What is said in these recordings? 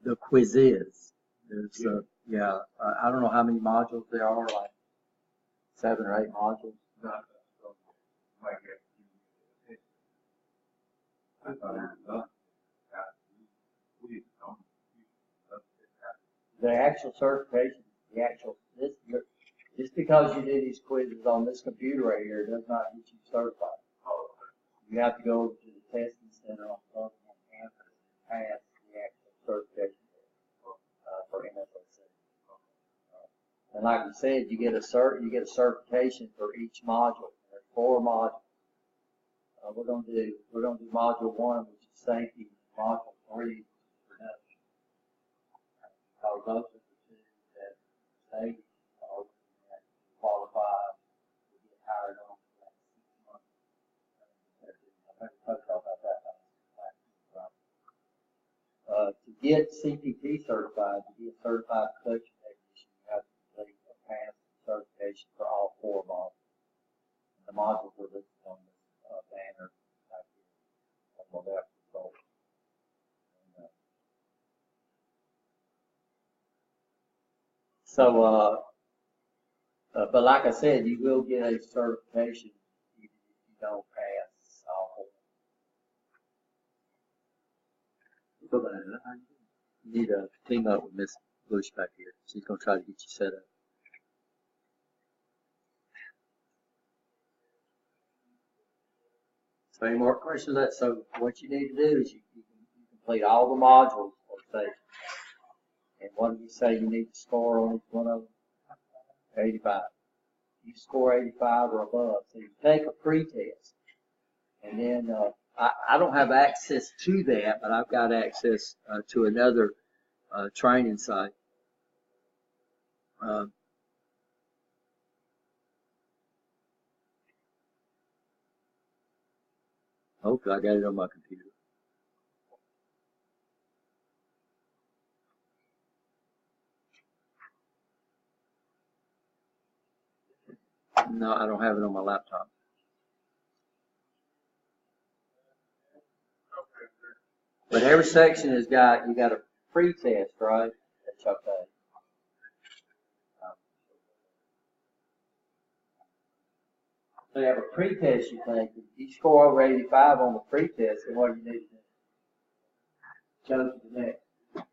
the quiz is. There's, I don't know how many modules there are, like 7 or 8 modules. The actual certification, just because you do these quizzes on this computer right here does not get you certified. You have to go to the testing center on campus and pass the actual certification for MSSC. And like we said, you get a certification for each module. There's 4 modules. We're going to do module 1, which is safety. Module 3, production. Because those are the 2 that safety qualified to get hired on for that 6 months. I talked about that. To get CPT certified, to be a certified production technician, you have to complete a pass certification for all 4 modules. And the modules are listed on this banner right here on the left control. But like I said, you will get a certification even if you don't pass all 4. You need to team up with Miss Bush back here. She's going to try to get you set up. So any more questions? So what you need to do is you complete all the modules for safety. And what do you say you need to score on each one of them? 85. You score 85 or above. So you take a pre-test. And then I don't have access to that, but I've got access to another training site. Hopefully I got it on my computer. No, I don't have it on my laptop. But every section has got, you got a pre-test, right? That's okay. So you have a pre-test, you think. If you score over 85 on the pre-test, then what do you need to do? Go to the next. If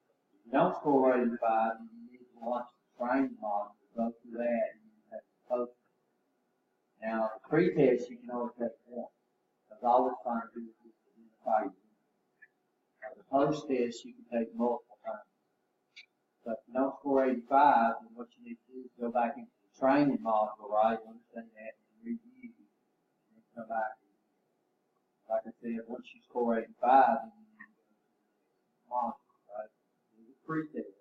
you don't score 85, then you need to watch the training module, go through that, and you have to post it. Now, the pre-test, you can only take 1. Because all it's trying to do is identify you. The post-test, you can take multiple times. So if you don't score 85, then what you need to do is go back into the training module, right? Understand that and review, and then come back. Like I said, once you score 85, then you need to go to the module, right? Do the pre-test.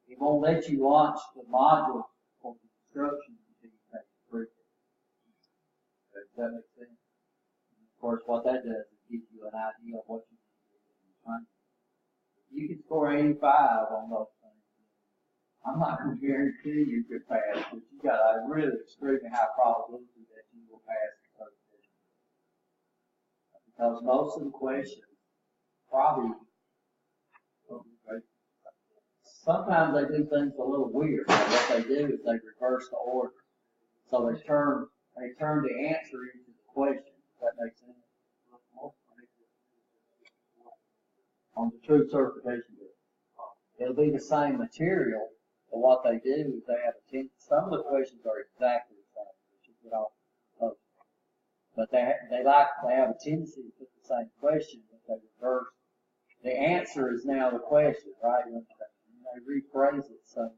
It won't let you launch the module for the instructions until you take the pre-test. Does that make sense? And of course, what that does is give you an idea of what you need to do in the training. You can score 85 on those things. I'm not going to guarantee you could pass, but you got a really extremely high probability that you will pass the certification. Because most of the questions probably, sometimes they do things a little weird. And what they do is they reverse the order. So they turn the answer into the question. Does that make sense? On the true certification bill. It'll be the same material, but what they do is they have some of the questions are exactly the same, but you get off the post. But they have a tendency to put the same question, but they reverse. The answer is now the question, right? And they rephrase it so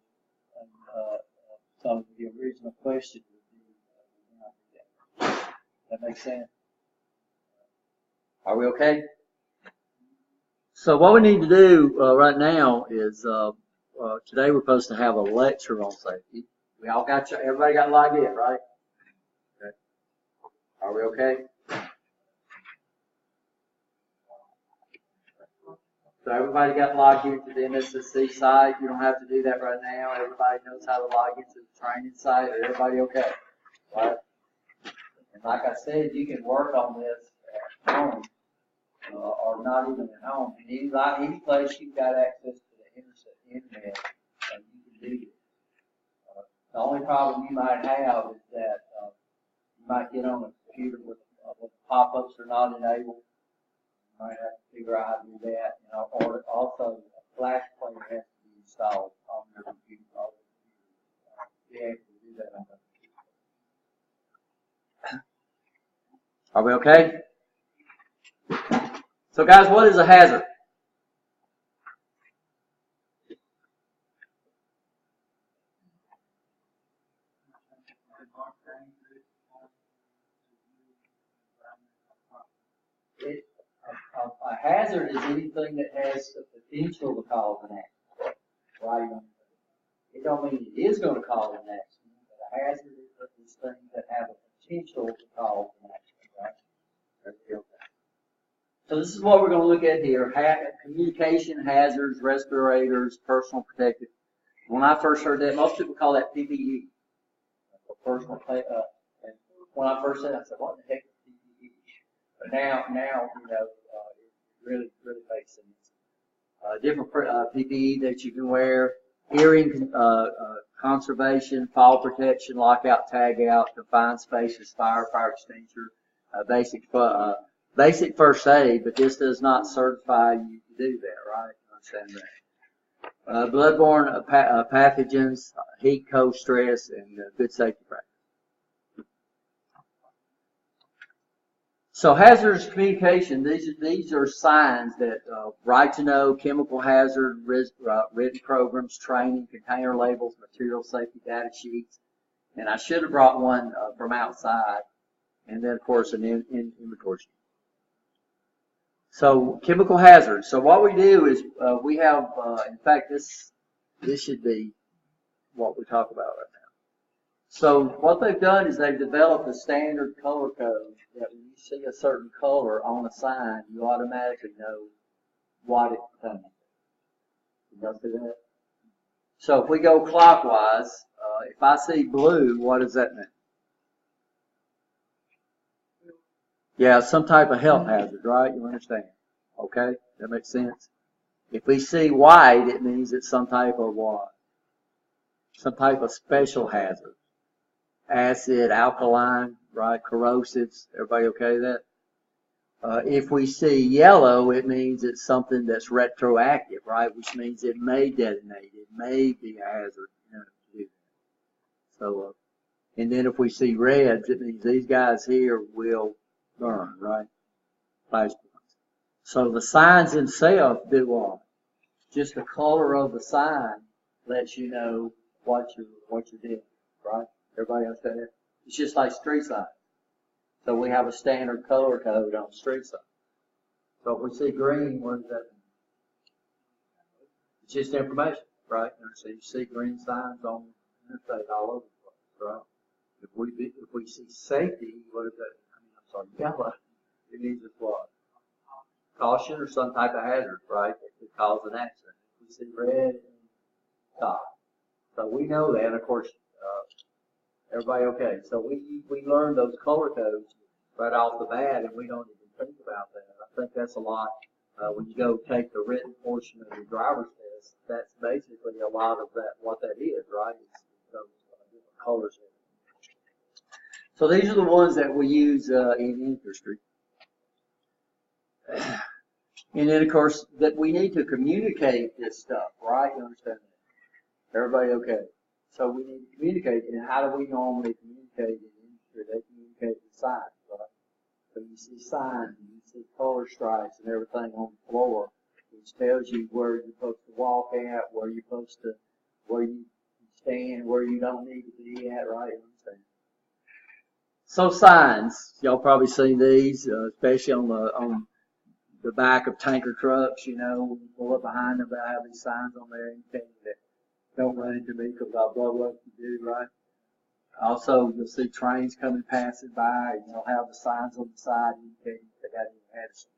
the original question would be that makes sense? Are we okay? So what we need to do right now is today we're supposed to have a lecture on safety. We all got everybody got logged in, right? Okay. Are we okay? So everybody got logged into the MSSC site. You don't have to do that right now. Everybody knows how to log into the training site. Are everybody okay? Right? And like I said, you can work on this at home or or not even at home. And any place you've got access to the internet, you can do it. The only problem you might have is that you might get on a computer with pop-ups are not enabled. You might have to figure out how to do that. Or also a flash player has to be installed on your computer. Be able to do that on the computer. Are we okay? So guys, what is a hazard? A hazard is anything that has the potential to cause an accident. Right? It don't mean it is going to cause an accident, but a hazard is things that have a potential to cause an accident. Right? So this is what we're going to look at here. Communication hazards, respirators, personal protective. When I first heard that, most people call that PPE. Personal and when I first said it, I said, what the heck is PPE? But now, it really makes sense. Different PPE that you can wear: hearing, conservation, fall protection, lockout, tag out, confined spaces, fire extinguisher, basic first aid. But this does not certify you to do that, right? You understand that? Bloodborne pathogens, heat, cold, stress, and good safety practice. So hazardous communication, these are signs that right to know, chemical hazard, written programs, training, container labels, material safety data sheets. And I should have brought one from outside. And then, of course, an inventory sheet. So chemical hazards. So what we do is we have, in fact, this should be what we talk about right now. So what they've done is they've developed a standard color code that when you see a certain color on a sign, you automatically know what it contains. You know that? So if we go clockwise, if I see blue, what does that mean? Yeah, some type of health hazard, right? You understand? Okay, that makes sense. If we see white, it means it's some type of what? Some type of special hazard. Acid, alkaline, right? Corrosives. Everybody okay with that? If we see yellow, it means it's something that's retroactive, right? Which means it may detonate. It may be a hazard. So, and then if we see reds, it means these guys here will burn, right? Flash points. So the signs themselves do what? Just the color of the sign lets you know what you're doing, right? Everybody understand that? It's just like street signs. So we have a standard color code on street signs. So if we see green, what does that mean? It's just information, right? So you see green signs on the interstate all over the place, right? If we see safety, what does that mean? I'm sorry, yellow. It means it's what? Caution or some type of hazard, right? That could cause an accident. If we see red, stop. So we know that, and of course, everybody okay. So we learn those color codes right off the bat, and we don't even think about that. I think that's a lot. When you go take the written portion of your driver's test, that's basically a lot of that, what that is, right? It's those different colors. So these are the ones that we use in industry. And then, of course, that we need to communicate this stuff, right? You understand that? Everybody okay? So we need to communicate. And how do we normally communicate in industry? They communicate with signs, right? So you see signs, and you see color stripes and everything on the floor, which tells you where you're supposed to walk at, where you stand, where you don't need to be at, right? You understand? So signs, y'all probably seen these, especially on the back of tanker trucks, you know, when you pull up behind them, they have these signs on there indicating that don't run into me because I'll blow up if you do, right? Also, you'll see trains coming passing by, and they'll have the signs on the side indicating they got any medicine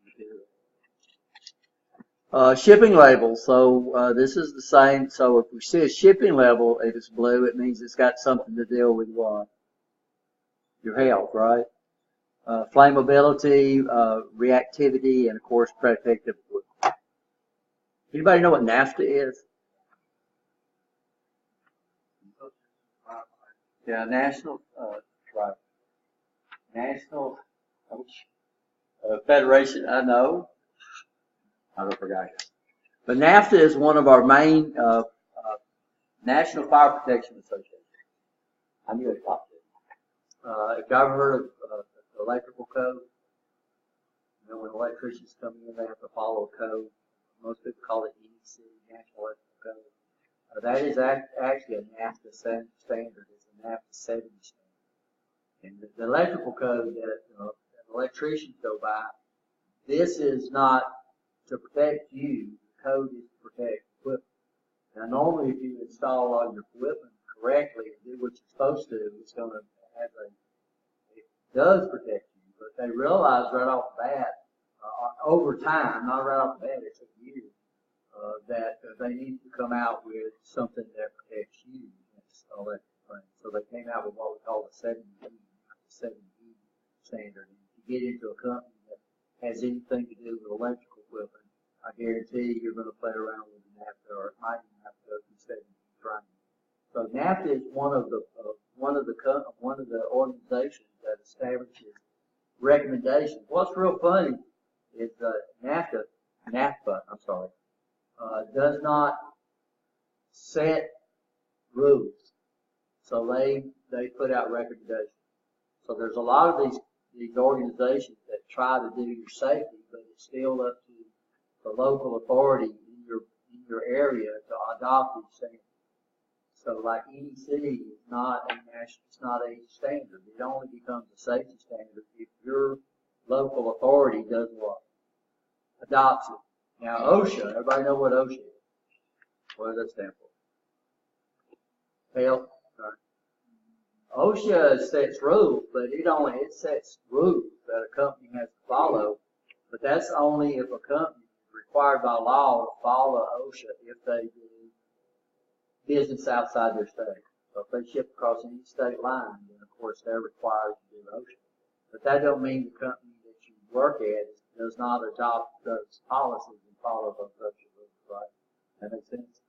material. Shipping labels. So this is the same. So if we see a shipping label, if it's blue, it means it's got something to deal with what? Your health, right? flammability, reactivity, and of course protective. Anybody know what NAFTA is? Yeah, National Federation. I know. I don't forget. But NAFTA is one of our main National Fire Protection Association. I knew it popped in. If you ever heard of the electrical code, you know, when electricians come in, they have to follow a code. Most people call it NEC, National Electrical Code. That is actually a NAFTA standard. It's a NAFTA 70 standard. And the electrical code that electricians go by, this is not to protect you. The code is to protect equipment. Now, normally, if you install all your equipment correctly and do what you're supposed to, it's going to have it does protect you. But they realize right off the bat, over time, not right off the bat, it took years, that they need to come out with something that protects you against electrical things. So they came out with what we call the 70E standard. And if you get into a company that has anything to do with electrical equipment, I guarantee you're going to play around with the NAFTA, or it might even have to go through 70E training. So NAFTA is one of the organizations that establishes recommendations. What's real funny is NAFTA does not set rules. So they put out recommendations. So there's a lot of these organizations that try to do your safety, but it's still up to the local authority in your area to adopt these standards. So like NEC is not a standard. It only becomes a safety standard if your local authority does what? Adopts it. Now OSHA, everybody know what OSHA is? What does that stand for? Health. Right. OSHA sets rules, but it sets rules that a company has to follow. But that's only if a company is required by law to follow OSHA if they do business outside their state. So if they ship across any state line, then of course they're required to do OSHA. But that don't mean the company that you work at does not adopt those policies and follow those OSHA rules, right? That makes sense?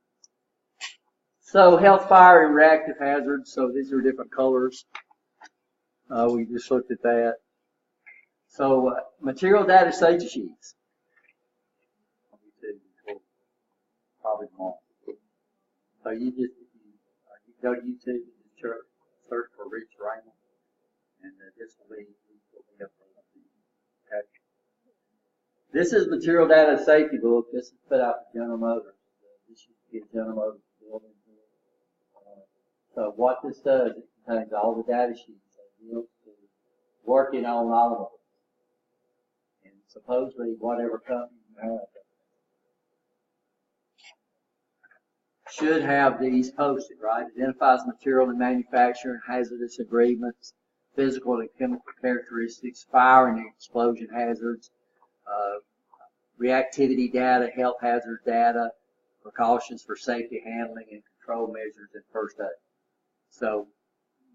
So health, fire, and reactive hazards. So these are different colors. We just looked at that. So material data safety sheets. Probably more. So you go to YouTube and search for Rich Raymond, and this will be up there. Okay. This is material data safety book. This is put out for General Motors. This used to be a General Motors building. So what this does, it contains all the data sheets that deals with working on automobiles. And supposedly whatever company you have should have these posted, right? Identifies material and manufacturing, hazardous agreements, physical and chemical characteristics, fire and explosion hazards, reactivity data, health hazard data, precautions for safety handling and control measures, and first aid. So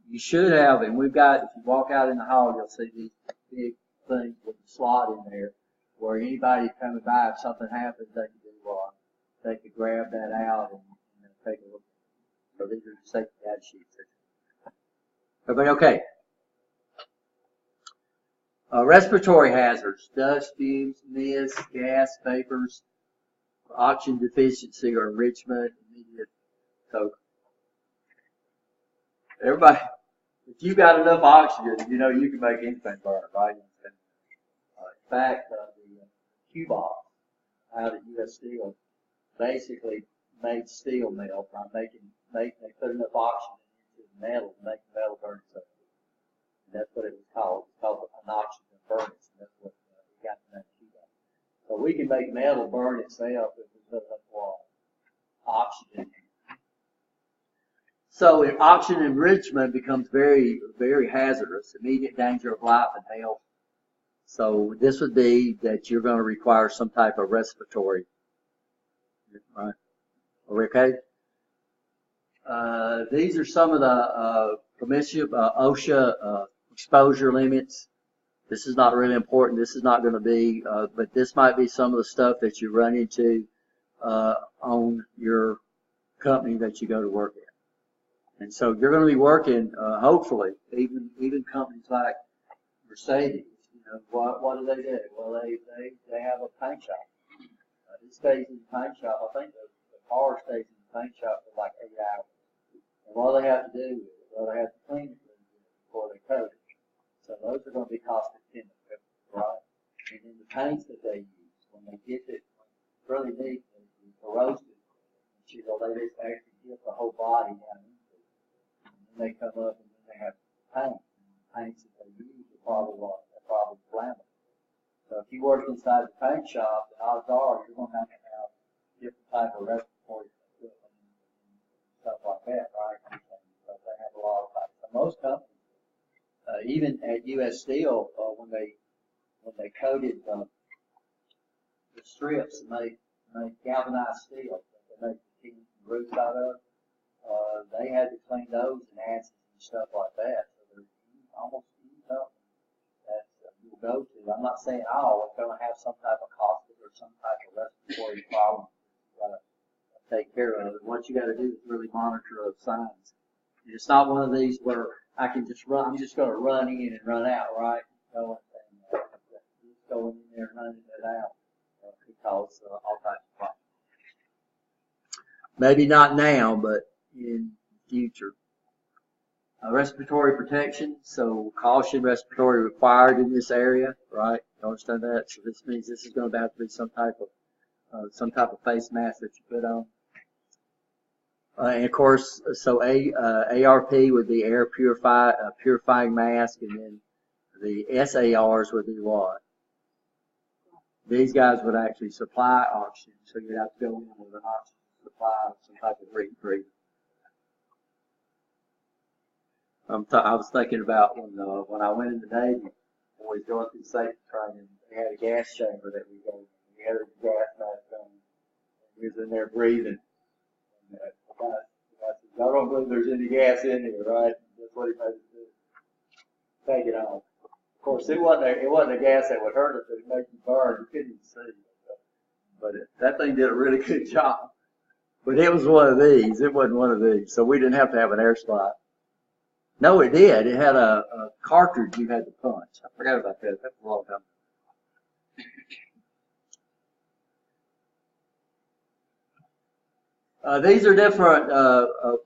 you should have, and we've got, if you walk out in the hall, you'll see these big things with a slot in there where anybody coming by, if something happens, they can do what? They could grab that out and take a look. So these are the safety data sheets. Everybody okay? Respiratory hazards, dust, fumes, mist, gas, vapors, oxygen deficiency or enrichment, immediate. So everybody, if you got enough oxygen, you know you can make anything burn, right? In fact, the Q-Box out of U.S. Steel basically made steel melt by they put enough oxygen into the metal to make the metal burn itself. And that's what it was called. It's called an oxygen furnace, and that's what we got the name Q-Box. So we can make metal burn itself if we put enough oxygen. So oxygen enrichment becomes very, very hazardous, immediate danger of life and health. So this would be that you're going to require some type of respiratory, right? Are we okay? These are some of the permissive OSHA exposure limits. This is not really important. This is not going to be, but this might be some of the stuff that you run into on your company that you go to work at. And so you're going to be working, hopefully, even companies like Mercedes. You know, what do? Well, they have a paint shop. It stays in the paint shop. I think the car stays in the paint shop for like 8 hours. And what do they have to do with it? Well, they have to clean it before they coat it. So those are going to be caustic chemicals, right? And then the paints that they use, when they get it really neat and corrosive, they just actually get the whole body down into it. And then they come up and then they have paint. And the paints that they use are probably flammable. So if you work inside the paint shop, the odds are you're going to have different type of respiratory equipment and stuff like that, right? Because they have a lot of types. So most companies, even at U.S. Steel, when they coated the strips and they galvanized steel that they make the roofs out of, they had to clean those in acids and stuff like that. So there's almost any company that you'll go to. I'm not saying all are going to have some type of caustic or some type of respiratory problem you got to take care of. And what you got to do is really monitor those signs. And it's not one of these where I can just run. I'm just going to run in and run out, right? Just going in there and running it out could cause all types of problems. Maybe not now, but in the future. Respiratory protection, so caution, respiratory required in this area, right? You understand that? So this means this is going to have to be some type of face mask that you put on. And of course, so ARP would be air purifying mask, and then the SARs would be what? These guys would actually supply oxygen, so you'd have to go in with an oxygen supply of some type of breathing. I was thinking about when I went in the Navy, when we was going through safety training, they had a gas chamber that we go in. We had a gas mask on, and we was in there breathing. And I said, I don't believe there's any gas in here, right? That's what he made us do. Take it off. Of course, it wasn't a gas that would hurt us, but it made you burn. You couldn't even see. But that thing did a really good job. But it was one of these. It wasn't one of these. So we didn't have to have an air supply. No, it did. It had a cartridge you had to punch. I forgot about that. That was a long time ago. These are different.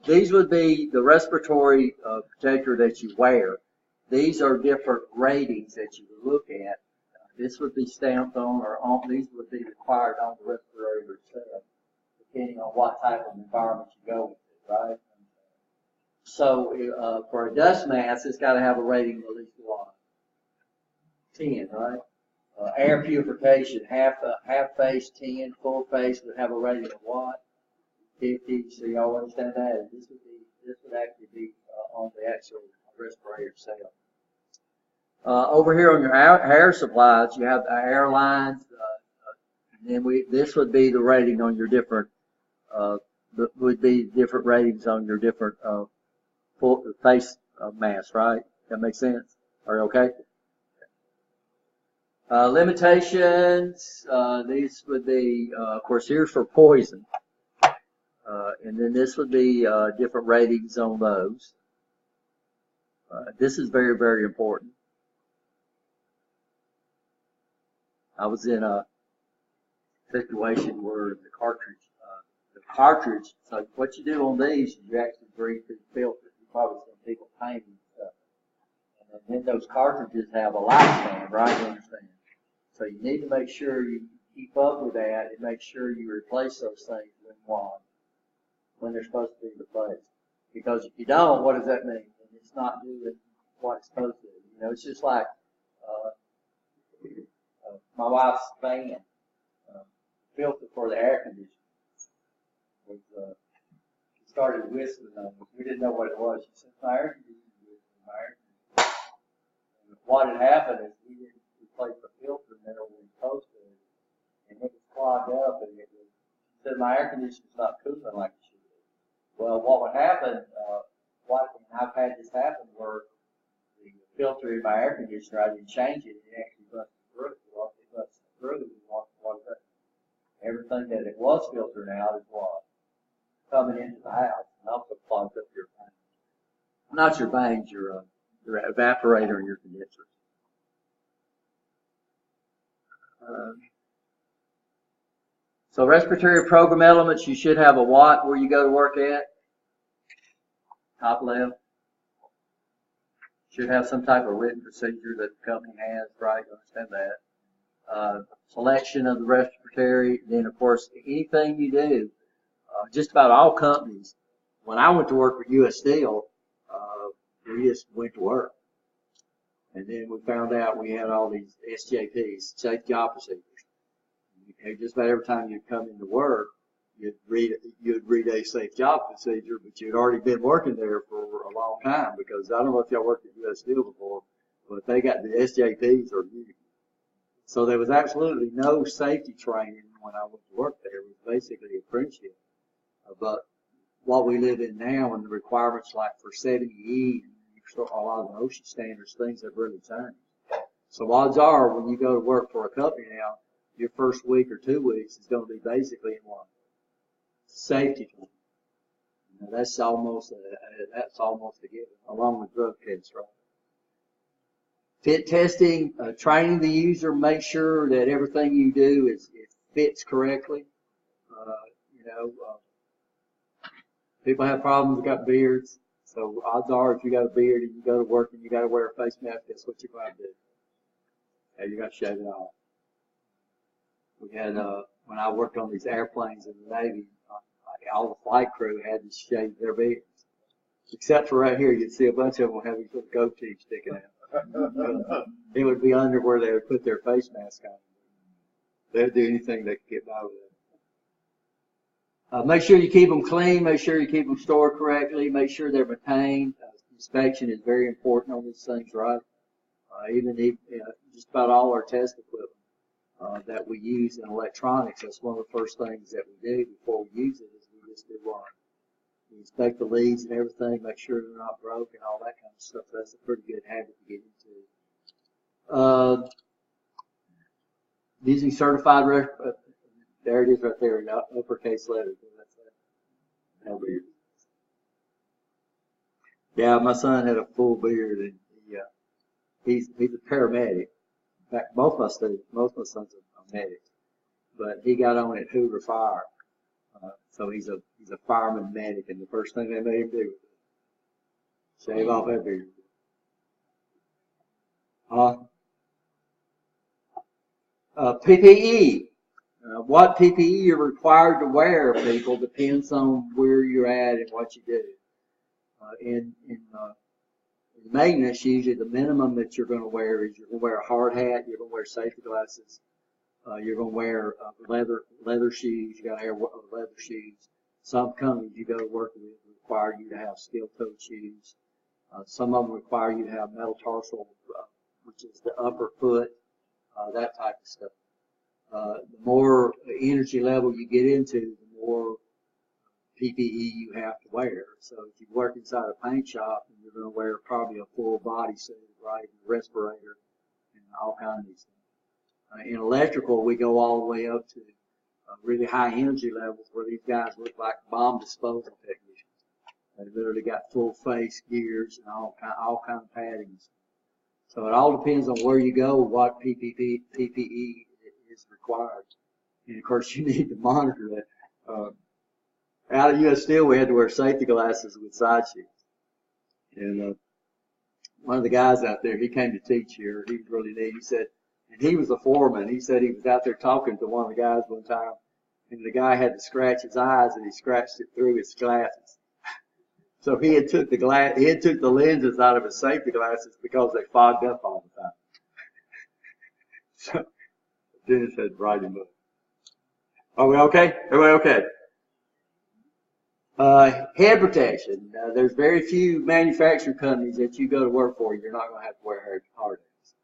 These would be the respiratory protector that you wear. These are different ratings that you would look at. This would be stamped on, or on. These would be required on the respirator itself, depending on what type of environment you go into, right? So for a dust mask, it's got to have a rating of at least 10, right? Air purification, half face 10, full face would have a rating of what? 50. So y'all understand that? This would actually be on the actual respirator itself. Over here on your air supplies, you have airlines, and then this would be the rating on your different. Would be different ratings on your different full face mask, right? That makes sense? Are you okay? Limitations, these would be, of course, here's for poison. And then this would be different ratings on those. This is very, very important. I was in a situation where the cartridge, so what you do on these is you actually breathe through the filter. You probably seen people painting and stuff. And then those cartridges have a lifespan, right? You understand? So you need to make sure you keep up with that and make sure you replace those things when they're supposed to be replaced. Because if you don't, what does that mean? It's not doing what it's supposed to do. You know, it's just like my wife's fan filter for the air conditioner. She started whistling on us. We didn't know what it was. She said, my air conditioner is my air conditioner. And what had happened is we didn't replace the filter in there when we were supposed to. And it was clogged up, and she said, my air conditioner's not cooling like it should be. Well, what would happen, I've had this happen where the filter in my air conditioner, I didn't change it, it actually busted through. Well, it busted through, we want water. Everything that it was filtering out is what? Coming into the house, and also clogs up your tank. Not your bangs, your evaporator and your condenser. So respiratory program elements, you should have a watt where you go to work at. Top left. Should have some type of written procedure that the company has, right? You understand that. Selection of the respiratory, then of course anything you do, just about all companies. When I went to work for U.S. Steel, we just went to work. And then we found out we had all these SJPs, safe job procedures. And just about every time you'd come into work, you'd read a safe job procedure, but you'd already been working there for a long time, because I don't know if y'all worked at U.S. Steel before, but they got the SJPs or new. So there was absolutely no safety training when I went to work there. It was basically a apprenticeship. But what we live in now and the requirements like for 70E and a lot of the OSHA standards, things have really changed. So odds are when you go to work for a company now, your first week or 2 weeks is going to be basically in what? Safety training. You know, that's almost a given, along with drug tests, right? Fit testing, training the user, make sure that everything you do it fits correctly. People have problems, got beards. So odds are if you got a beard and you go to work and you got to wear a face mask, that's what you're going to do. And you got to shave it off. We had, when I worked on these airplanes in the Navy, all the flight crew had to shave their beards. Except for right here, you'd see a bunch of them have these little goatees sticking out. It would be under where they would put their face mask on. They'd do anything they could get by with it. Make sure you keep them clean. Make sure you keep them stored correctly. Make sure they're maintained. Inspection is very important on these things, right? Just about all our test equipment that we use in electronics, that's one of the first things that we do before we use it is we just do what? We inspect the leads and everything, make sure they're not broken, all that kind of stuff. That's a pretty good habit to get into. Using certified there it is right there in uppercase letters. That's it. Yeah, my son had a full beard, and he's a paramedic. In fact, most of my sons are medics, but he got on at Hoover Fire, so he's a fireman medic, and the first thing they made him do was shave off that beard. PPE. What PPE you're required to wear, people, depends on where you're at and what you do. In maintenance, usually the minimum that you're going to wear is you're going to wear a hard hat, you're going to wear safety glasses, you're going to wear leather shoes, you got to have leather shoes. Some companies you go to work with require you to have steel-toed shoes. Some of them require you to have metatarsal, which is the upper foot, that type of stuff. The more energy level you get into, the more PPE you have to wear. So if you work inside a paint shop, you're going to wear probably a full body suit, right? A respirator and all kinds of these things. In electrical, we go all the way up to really high energy levels where these guys look like bomb disposal technicians. They literally got full face gears and all kind of paddings. So it all depends on where you go, what PPE is required. And of course, you need to monitor that. Out of U.S. Steel, we had to wear safety glasses with side shoots. And one of the guys out there, he came to teach here. He was really neat. He said, and he was a foreman. He said he was out there talking to one of the guys one time, and the guy had to scratch his eyes, and he scratched it through his glasses. So he had took the lenses out of his safety glasses because they fogged up all the time. So Dennis had to write him up. Are we okay? Everybody okay? Head protection. There's very few manufacturing companies that you go to work for, you're not going to have to wear hard hats.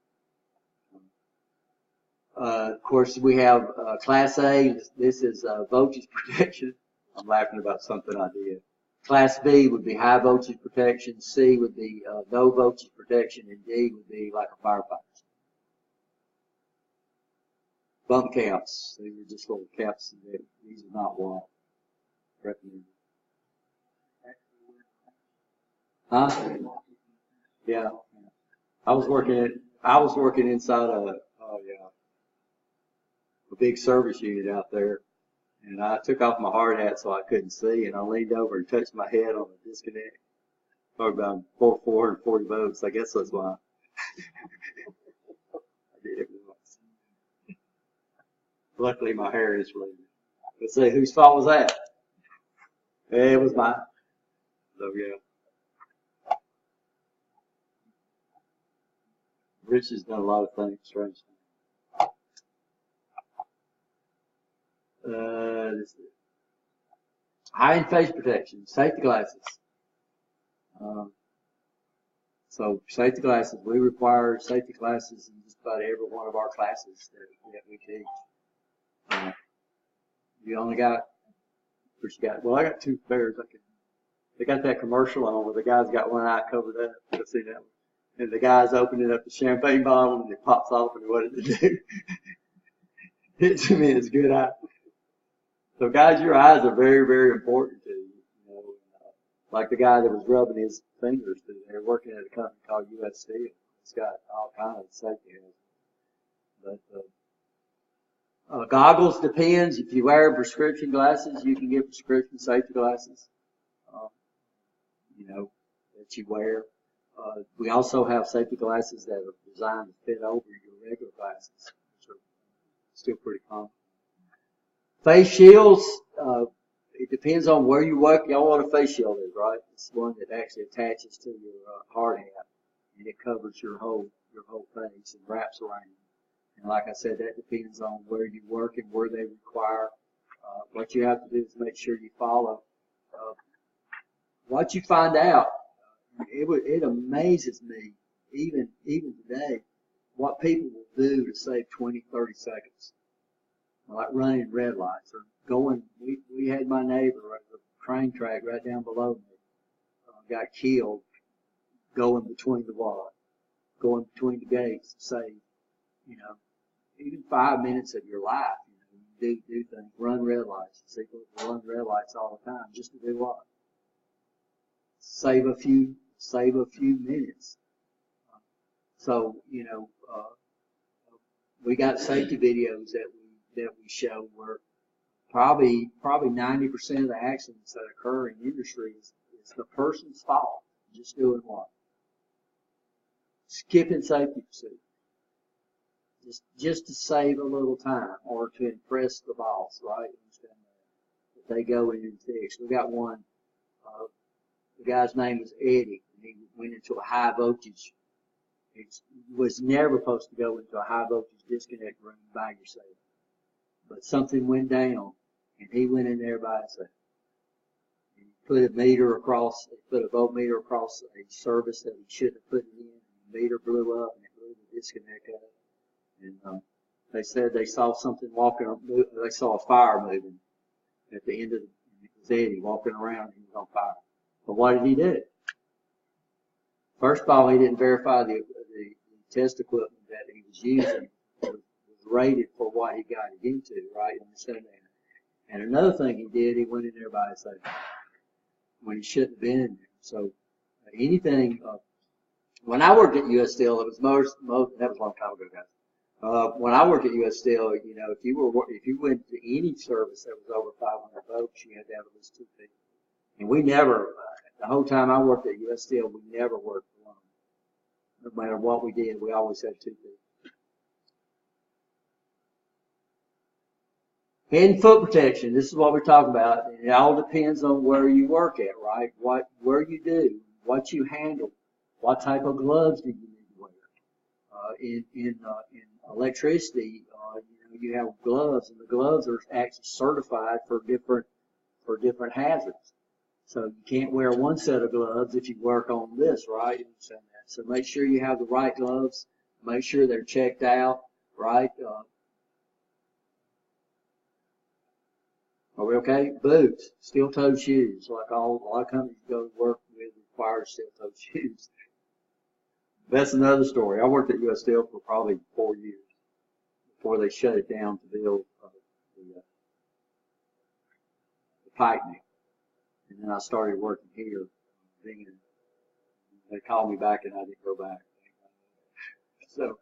Of course, we have Class A. This is voltage protection. I'm laughing about something I did. Class B would be high voltage protection, C would be low voltage protection, and D would be like a firefighter. Bump caps, these are just little caps. These are not what recommended. Huh? Yeah. I was working inside a big service unit out there, and I took off my hard hat so I couldn't see, and I leaned over and touched my head on the disconnect. Talking about 440 volts. I guess that's why. I did it once. Luckily, my hair is leaving. Let's see, whose fault was that? It was mine. So yeah. Rich has done a lot of things, strange things. High end face protection, safety glasses. So safety glasses, we require safety glasses in just about every one of our classes that we teach. You only got, well, I got two pairs. They got that commercial on where the guy's got one eye covered up. You'll see that one. And the guy's opening up the champagne bottle and it pops off and what did it do? It to me is a good eye. So guys, your eyes are very, very important to you. You know, like the guy that was rubbing his fingers through there, working at a company called U.S. Steel. It's got all kinds of safety hazards. But goggles depends. If you wear prescription glasses, you can get prescription safety glasses. You know, that you wear. We also have safety glasses that are designed to fit over your regular glasses, which are still pretty common. Face shields, it depends on where you work. Y'all know what a face shield is, right? It's one that actually attaches to your hard hat, and it covers your whole face and wraps around you. And like I said, that depends on where you work and where they require. What you have to do is make sure you follow. What you find out, it amazes me, even today, what people will do to save 20, 30 seconds. Like running red lights or going. We had my neighbor at the train track right down below me got killed going between going between the gates to save, you know, even 5 minutes of your life. You know, you do things, run red lights. People run red lights all the time just to do what? Save a few minutes. So you know, we got safety videos that we show where probably 90% of the accidents that occur in industry is the person's fault. Just doing what? Skipping safety procedures. Just to save a little time or to impress the boss, right? That they go in and fix. We got one, the guy's name was Eddie, and he went into a high voltage. He was never supposed to go into a high voltage disconnect room by yourself. But something went down, and he went in there by himself. And he put a voltmeter across a service that he shouldn't have put it in. The meter blew up, and it blew the disconnect out. And they said they saw something they saw a fire moving at the end of it was Eddie walking around, and he was on fire. But what did he do? First of all, he didn't verify the test equipment that he was using was rated for what he got it into, right? Understand that. And another thing he did, he went in there by himself when he shouldn't have been in there. So anything, when I worked at U.S. Steel, it was that was a long time ago, guys. When I worked at U.S. Steel, you know, if you went to any service that was over 500 volts, you had to have at least 2 people. And we never, the whole time I worked at U.S. Steel, we never worked alone. No matter what we did, we always had 2 people. Hand and foot protection, this is what we're talking about. It all depends on where you work at, right? Where you do, what you handle, what type of gloves do you need to wear. In electricity, you have gloves, and the gloves are actually certified for different hazards. So you can't wear one set of gloves if you work on this, right? You understand that? So make sure you have the right gloves. Make sure they're checked out, right? Are we okay? Boots, steel-toed shoes, like a lot of companies go to work with require steel-toed shoes. That's another story. I worked at U.S. Steel for probably 4 years before they shut it down to build the Pikeman. And then I started working here. They called me back and I didn't go back. So,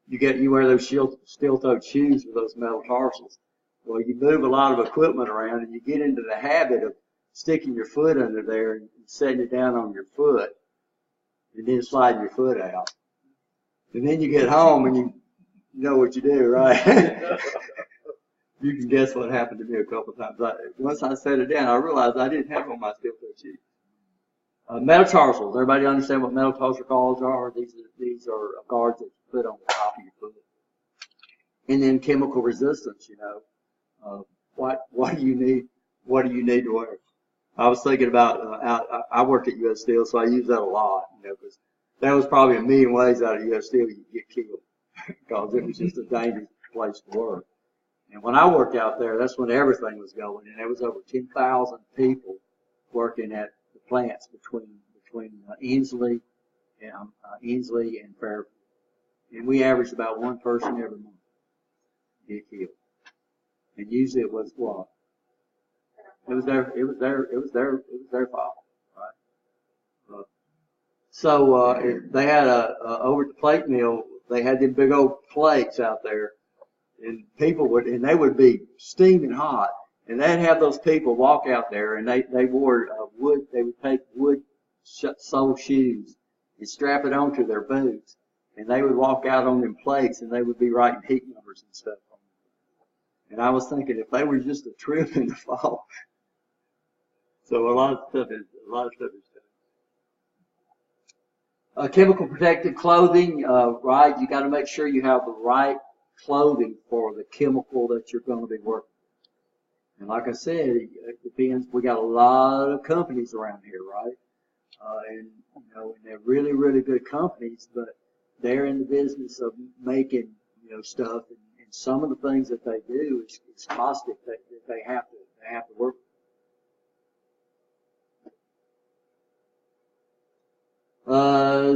you wear those steel-toed shoes with those metal tarsals. Well, you move a lot of equipment around and you get into the habit of sticking your foot under there and setting it down on your foot and then sliding your foot out. And then you get home and you know what you do, right? You can guess what happened to me a couple of times. Once I set it down, I realized I didn't have on my steel-toed shoes. Metal tarsals. Everybody understand what metal tarsal guards are? These are guards that you put on the top of your foot. And then chemical resistance, what do you need? What do you need to wear? I was thinking about, I worked at U.S. Steel, so I use that a lot, because there was probably a million ways out of U.S. Steel you could get killed, because it was just a dangerous place to work. And when I worked out there, that's when everything was going, and there was over 10,000 people working at the plants between Inslee and Fairfield. And we averaged about one person every month get killed. And usually it was what? It was their fault, right? So they had over at the plate mill, they had them big old plates out there, and they would be steaming hot, and they'd have those people walk out there, and they wore they would take wood sole shoes and strap it onto their boots, and they would walk out on them plates, and they would be writing heat numbers and stuff on them. And I was thinking, if they were just a trim in the fall. So a lot of stuff is done. Chemical protective clothing, right? You got to make sure you have the right clothing for the chemical that you're going to be working with. And like I said, it depends. We got a lot of companies around here, right? And they're really, really good companies, but they're in the business of making, stuff, and some of the things that they do is caustic that they have to work with.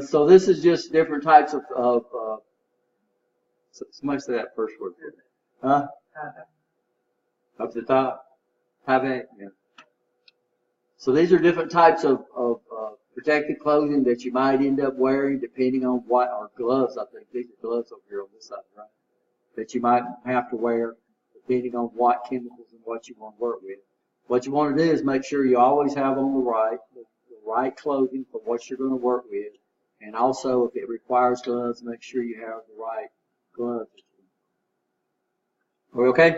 So this is just different types of somebody say that first word. Huh? Up to the top? Yeah. So these are different types of protective clothing that you might end up wearing depending on what, or gloves, I think. These are gloves over here on this side, right? That you might have to wear depending on what chemicals and what you want to work with. What you want to do is make sure you always have on the right clothing for what you're going to work with. And also, if it requires gloves, make sure you have the right gloves. Are we okay?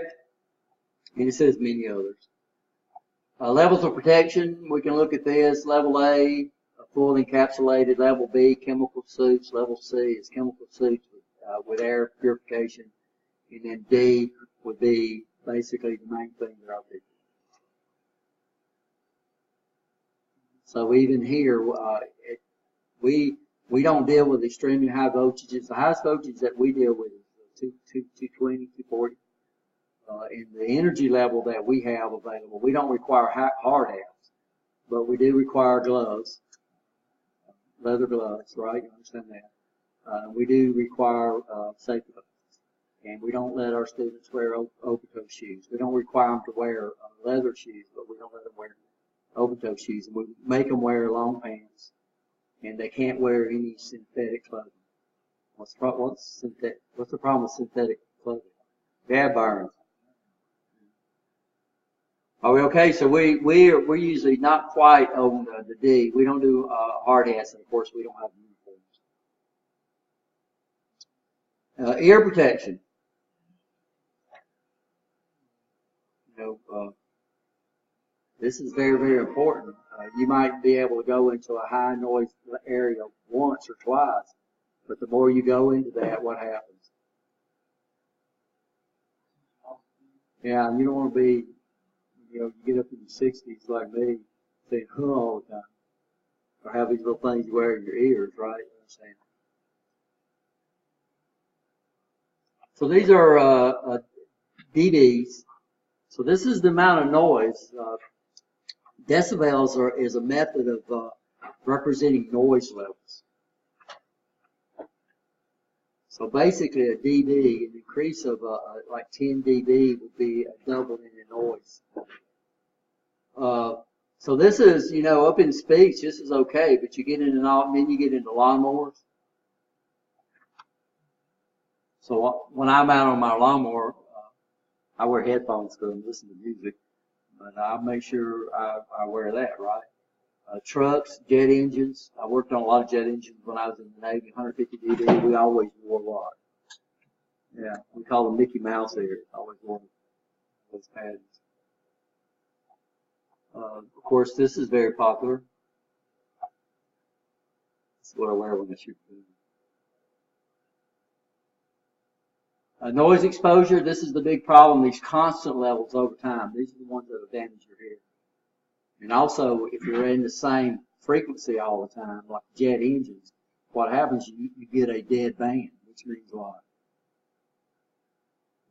And it says many others. Levels of protection, we can look at this. Level A, full encapsulated. Level B, chemical suits. Level C is chemical suits with air purification. And then D would be basically the main thing that I'll do. So even here, we don't deal with extremely high voltages. The highest voltage that we deal with is 220, 240. In the energy level that we have available, we don't require hard hats, but we do require gloves, leather gloves, right? You understand that? We do require safety belts, and we don't let our students wear open-toe shoes. We don't require them to wear leather shoes, but we don't let them wear open-toe shoes. And we make them wear long pants, and they can't wear any synthetic clothing. What's the problem with synthetic clothing? Yeah, burns. Are we okay? So we're usually not quite on the D. We don't do hard hats, and of course we don't have uniforms. Ear protection. This is very, very important. You might be able to go into a high noise area once or twice, but the more you go into that, what happens? Yeah, and you don't want to be, you get up in your 60s like me, saying huh all the time, or have these little things you wear in your ears, right? So these are DBs, So this is the amount of noise. Decibels is a method of representing noise levels. So basically a dB, an increase of like 10 dB would be a doubling in noise. So this is, you know, up in speech, this is okay, but you get into, then you get into lawnmowers. So when I'm out on my lawnmower, I wear headphones because I'm listening to music, but I make sure I wear that, right? Trucks, jet engines. I worked on a lot of jet engines when I was in the Navy, 150 dB. We always wore a lot. Yeah, we call them Mickey Mouse ears. Always wore those pads. Of course, this is very popular. This is what I wear when I shoot food. Noise exposure, this is the big problem, these constant levels over time. These are the ones that will damage your hearing. And also, if you're in the same frequency all the time, like jet engines, what happens, you get a dead band, which means what?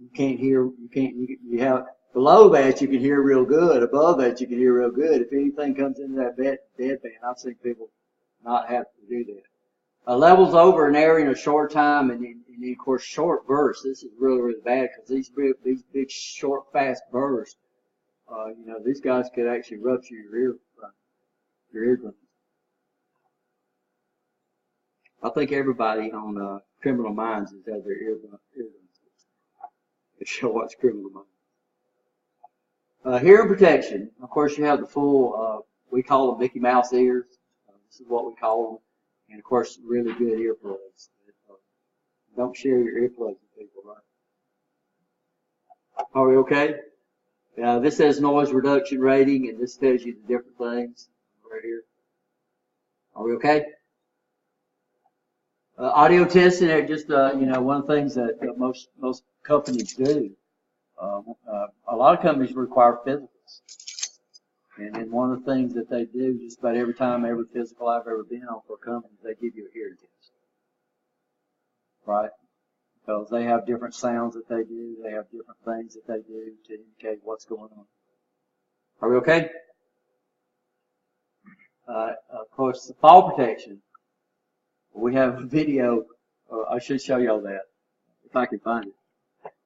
You can't hear, you have, below that you can hear real good, above that you can hear real good. If anything comes into that dead band, I've seen people not have to do that. Levels over an area in a short time, and of course short bursts. This is really, really bad because these big short, fast bursts, you know, these guys could actually rupture your eardrums. I think everybody on Criminal Minds has had their eardrums. They show what's Criminal Minds. Hearing protection. Of course, you have the full. We call them Mickey Mouse ears. This is what we call them. And of course, really good earplugs. Don't share your earplugs with people, right? Are we okay? This says noise reduction rating, and this tells you the different things right here. Are we okay? Audio testing, just you know, one of the things that most companies do. A lot of companies require physicals, and then one of the things that they do just about every physical I've ever been on for a company, they give you a hearing test, right? Because they have different sounds that they do, they have different things that they do to indicate what's going on. Are we okay? Of course, the fall protection. We have a video. I should show y'all that if I can find it.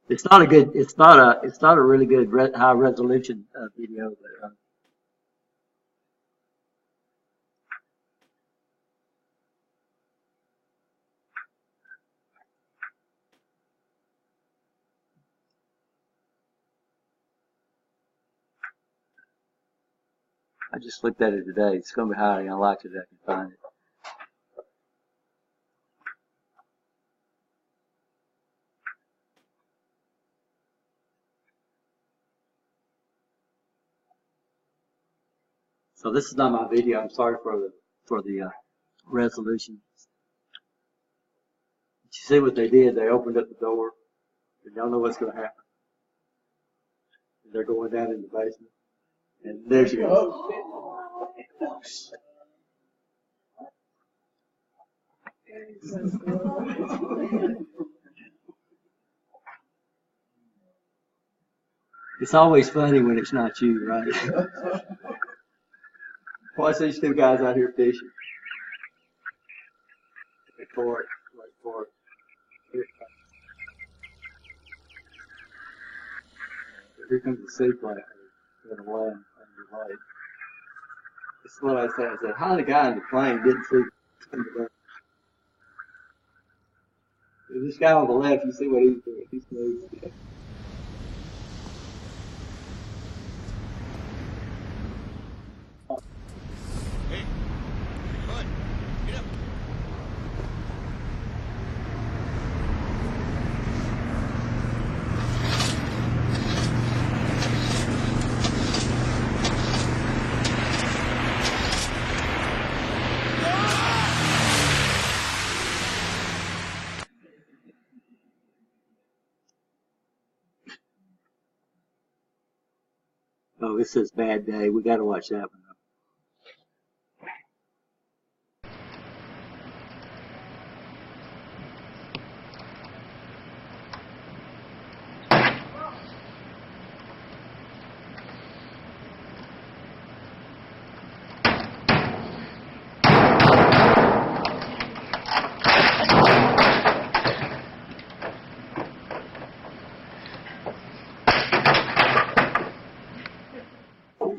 It's not a really good high resolution video, but. I just looked at it today. It's going to be highly unlikely that I can find it. So this is not my video. I'm sorry for the resolution. But you see what they did? They opened up the door, and y'all know what's going to happen. They're going down in the basement, and there she goes. It's always funny when it's not you, right? Watch these two guys out here fishing. Wait for it. Here comes the seaplane going away on your light. This is what I said. I said, how the guy in the plane didn't see the this guy on the left, you see what he's doing. He's moving. Hey, good. Get up. Oh, this says bad day. We got to watch that one.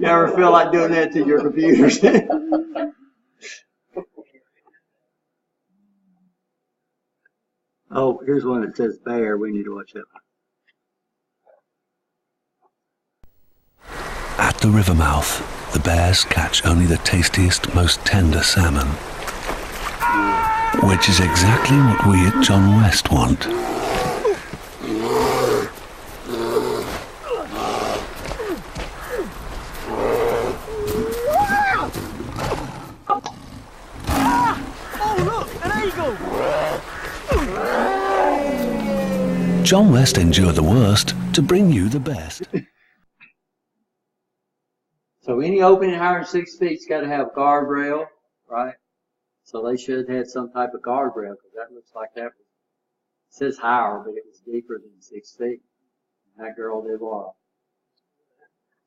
You ever feel like doing that to your computers? Oh, here's one that says bear. We need to watch that. At the river mouth, the bears catch only the tastiest, most tender salmon, which is exactly what we at John West want. John West endured the worst to bring you the best. So any opening higher than 6 feet's got to have guardrail, right? So they should have some type of guardrail, because that looks like that was, it says higher, but it was deeper than 6 feet. And that girl did what?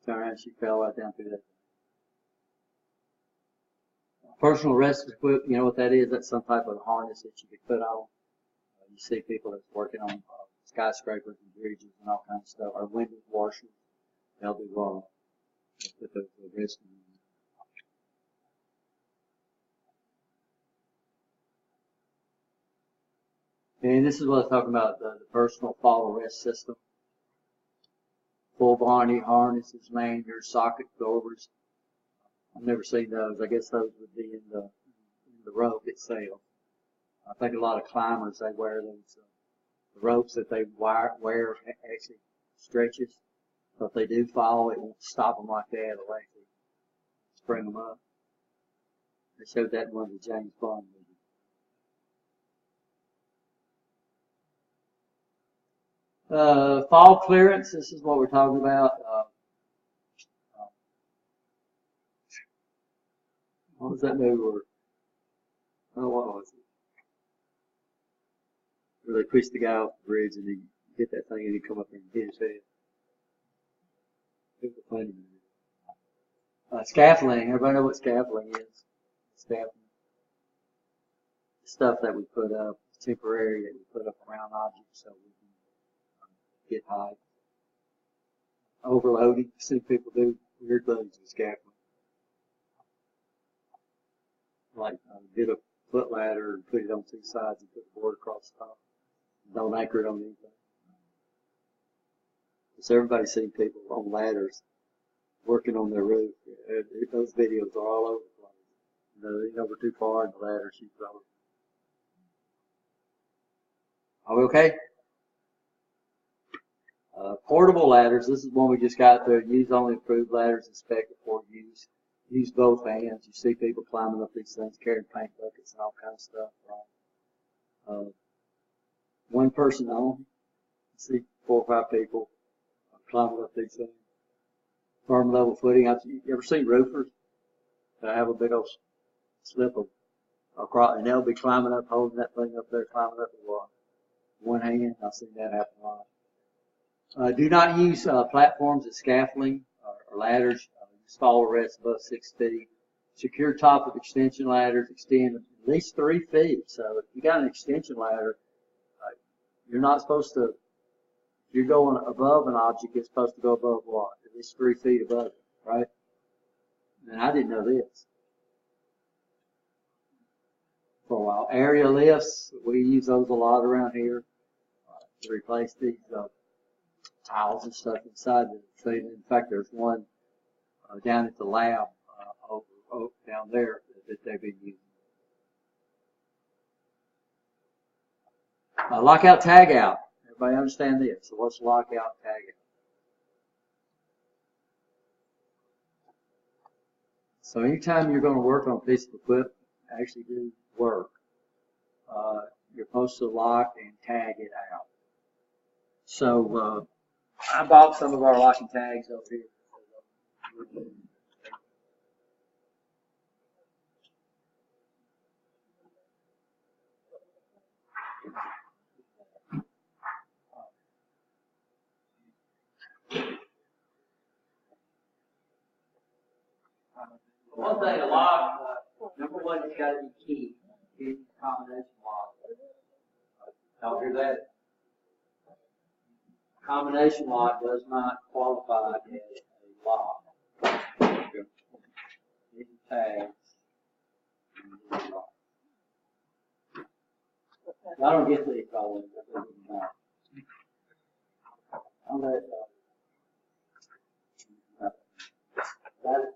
Turned around, she fell right down through that. Personal rescue equipment, you know what that is? That's some type of harness that you could put on. You see people that's working on skyscrapers and bridges and all kinds of stuff, or window washers. They'll do well. Put those to the rescue. And this is what I'm talking about, the personal fall arrest system. Full body harnesses, lanyards, socket throwers. I've never seen those. I guess those would be in the rope itself. I think a lot of climbers, they wear those the ropes that they wear actually stretches. So if they do fall, it won't stop them like that. It'll actually spring them up. They showed that in one of the James Bond movies. Fall clearance, this is what we're talking about. What was that movie where, oh, what was it? Where they push the guy off the bridge and he hit that thing and he come up there and hit his head. It was a funny movie. Scaffolding, everybody know what scaffolding is? Scaffolding. Stuff that we put up, temporary, that we put up around objects so we can get height. Overloading, see people do weird things with scaffolding. Like get a foot ladder and put it on 2 sides and put the board across the top. Don't anchor it on anything. So everybody's seen people on ladders working on their roof. Those videos are all over the place. You know, they go too far and the ladder shoots over. Are we okay? Portable ladders. This is one we just got through. Use only approved ladders inspected for use. Use both hands. You see people climbing up these things, carrying paint buckets and all kinds of stuff. Right? One person on. You see 4 or 5 people climbing up these things. Firm level footing. You ever seen roofers that have a big old slip of across, and they'll be climbing up, holding that thing up there, climbing up with one hand. I've seen that happen a lot. Do not use platforms as scaffolding or ladders. Fall arrest above 6 feet. Secure top of extension ladders extend at least 3 feet. So if you got an extension ladder, you're not supposed to, if you're going above an object, it's supposed to go above what? At least 3 feet above it, right? And I didn't know this for a while. Area lifts, we use those a lot around here to replace these tiles and stuff inside the thing. In fact, there's one down at the lab over down there that they've been using. Lockout, tag out. Everybody understand this? So what's lockout, tag out? So anytime you're going to work on a piece of equipment, actually do work, you're supposed to lock and tag it out. So I bought some of our locking tags over here. One thing, a lock, number one, it's got to be key. Key combination lock. Y'all hear that? Combination lock does not qualify as a lock. tags. I don't get these all in, but they wouldn't matter. I'll let, that is.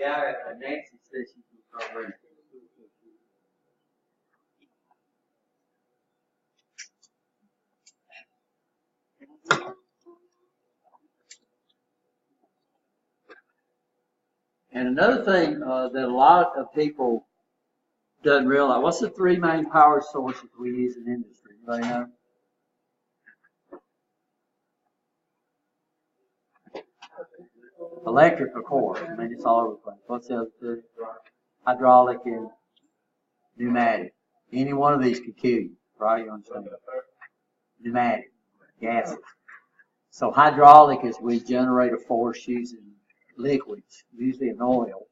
Yeah, Nancy says she's going to start. And another thing that a lot of people doesn't realize, what's the three main power sources we use in industry? Anybody know? Electric, of course. I mean, it's all over the place. What's the other two? Hydraulic and pneumatic. Any one of these could kill you, right? You understand? Pneumatic, gases. So hydraulic is we generate a force using liquids, usually an oil.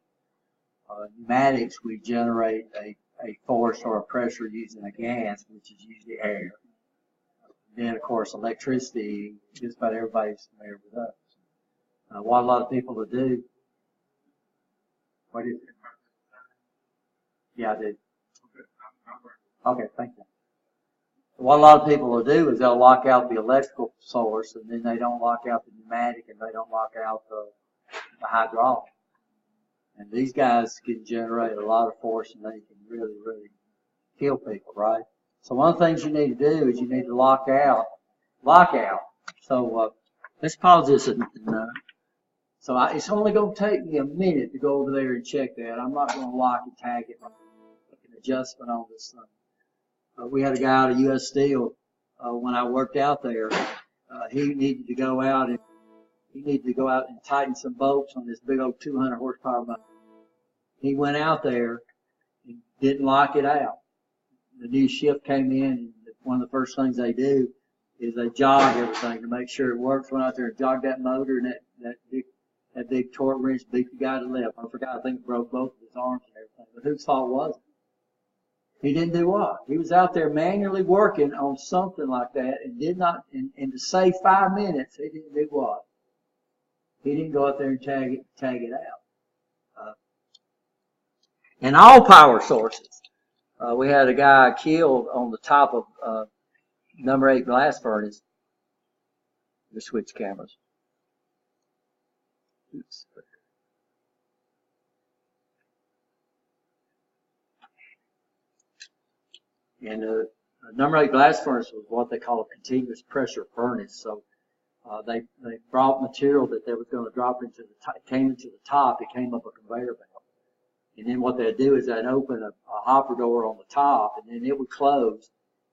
Pneumatics, we generate a force or a pressure using a gas, which is usually air. Then, of course, electricity, just about everybody's familiar with that. What a lot of people will do, what is it? Yeah, I did. Okay, thank you. What a lot of people will do is they'll lock out the electrical source, and then they don't lock out the pneumatic, and they don't lock out the hydraulic. And these guys can generate a lot of force, and they can really, really kill people, right? So one of the things you need to do is you need to lock out. So let's pause this. So it's only going to take me a minute to go over there and check that. I'm not going to lock and tag it. I'm making an adjustment on this thing. We had a guy out of U.S. Steel when I worked out there. He needed to go out and tighten some bolts on this big old 200 horsepower motor. He went out there and didn't lock it out. The new shift came in, and one of the first things they do is they jog everything to make sure it works. Went out there and jogged that motor, and that big torque wrench beat the guy to death. I forgot, I think it broke both of his arms and everything. But whose fault was it? He didn't do what? He was out there manually working on something like that and did not, and to save 5 minutes, he didn't do what? He didn't go out there and tag it out. And all power sources. We had a guy killed on the top of number 8 blast furnace. The switch cameras. Oops. And number 8 blast furnace was what they call a continuous pressure furnace. So they brought material that they was going to drop into came into the top. It came up a conveyor belt. And then what they'd do is they'd open a hopper door on the top, and then it would close,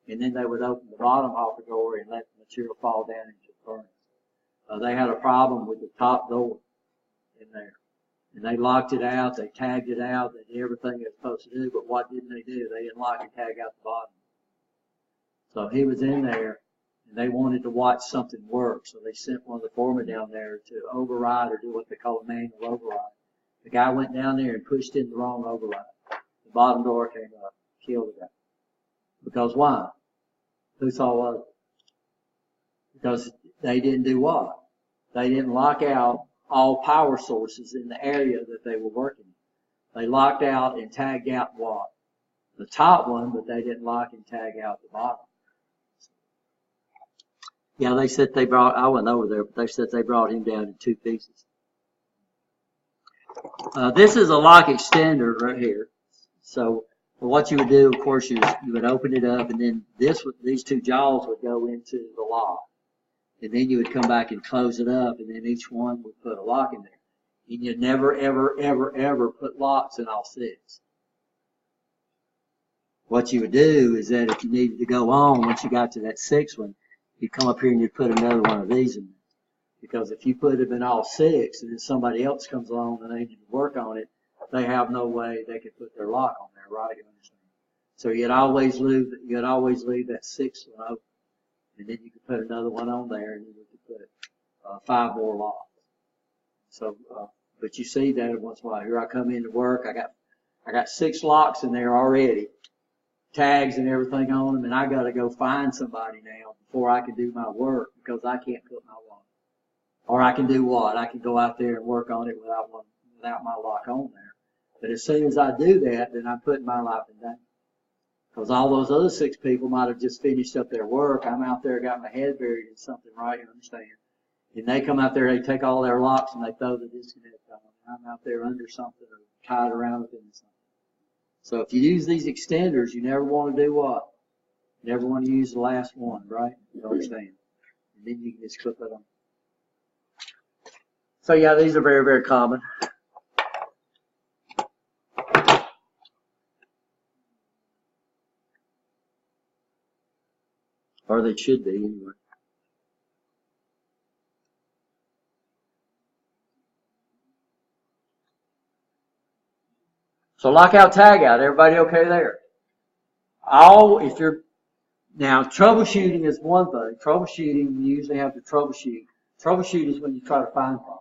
and then they would open the bottom hopper door and let the material fall down into the furnace. They had a problem with the top door in there. And they locked it out, they tagged it out, they did everything they were supposed to do, but what didn't they do? They didn't lock and tag out the bottom. So he was in there, and they wanted to watch something work, so they sent one of the foremen down there to override or do what they call a manual override. The guy went down there and pushed in the wrong override. The bottom door came up, killed the guy. Because why? Who saw what? Because they didn't do what? They didn't lock out all power sources in the area that they were working in. They locked out and tagged out what? The top one, but they didn't lock and tag out the bottom. Yeah, they said I wasn't over there, but they said they brought him down in 2 pieces. This is a lock extender right here. So what you would do, of course, you would open it up, and then these 2 jaws would go into the lock. And then you would come back and close it up, and then each one would put a lock in there. And you'd never, ever, ever, ever put locks in all 6. What you would do is that if you needed to go on, once you got to that 6th one, you'd come up here and you'd put another one of these in there. Because if you put them in all 6 and then somebody else comes along and they need to work on it, they have no way they could put their lock on there, right? You understand? So you'd always leave that 6th one open. And then you could put another one on there, and then you could put 5 more locks. So, but you see that once in a while. Here I come into work, I got 6 locks in there already, tags and everything on them, and I got to go find somebody now before I can do my work because I can't put my lock. Or I can do what? I can go out there and work on it without my lock on there. But as soon as I do that, then I'm putting my life in danger. Because all those other 6 people might have just finished up their work. I'm out there, got my head buried in something, right? You understand? And they come out there, they take all their locks and they throw the disconnect on. I'm out there under something or tied around within something. So if you use these extenders, you never want to do what? You never want to use the last one, right? You understand? And then you can just clip it on. So yeah, these are very, very common. Or they should be anyway. So lockout, tag out, everybody okay there? If you're, now troubleshooting is one thing. Troubleshooting, you usually have to troubleshoot. Troubleshoot is when you try to find problems.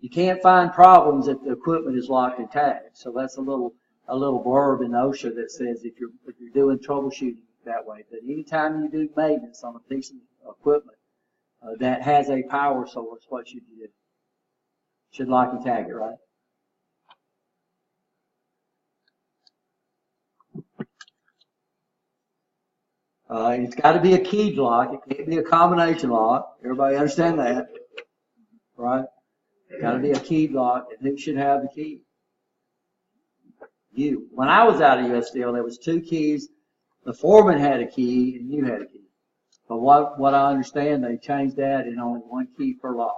You can't find problems if the equipment is locked and tagged. So that's a little blurb in OSHA that says if you're doing troubleshooting that way. But anytime you do maintenance on a piece of equipment that has a power source, what should you do? Should lock and tag it, right? It's got to be a keyed lock. It can't be a combination lock. Everybody understand that, right? It's got to be a keyed lock, and who should have the key? You. When I was out of USDL, there was 2 keys. The foreman had a key, and you had a key. But what I understand, they changed that, and only 1 key per lock.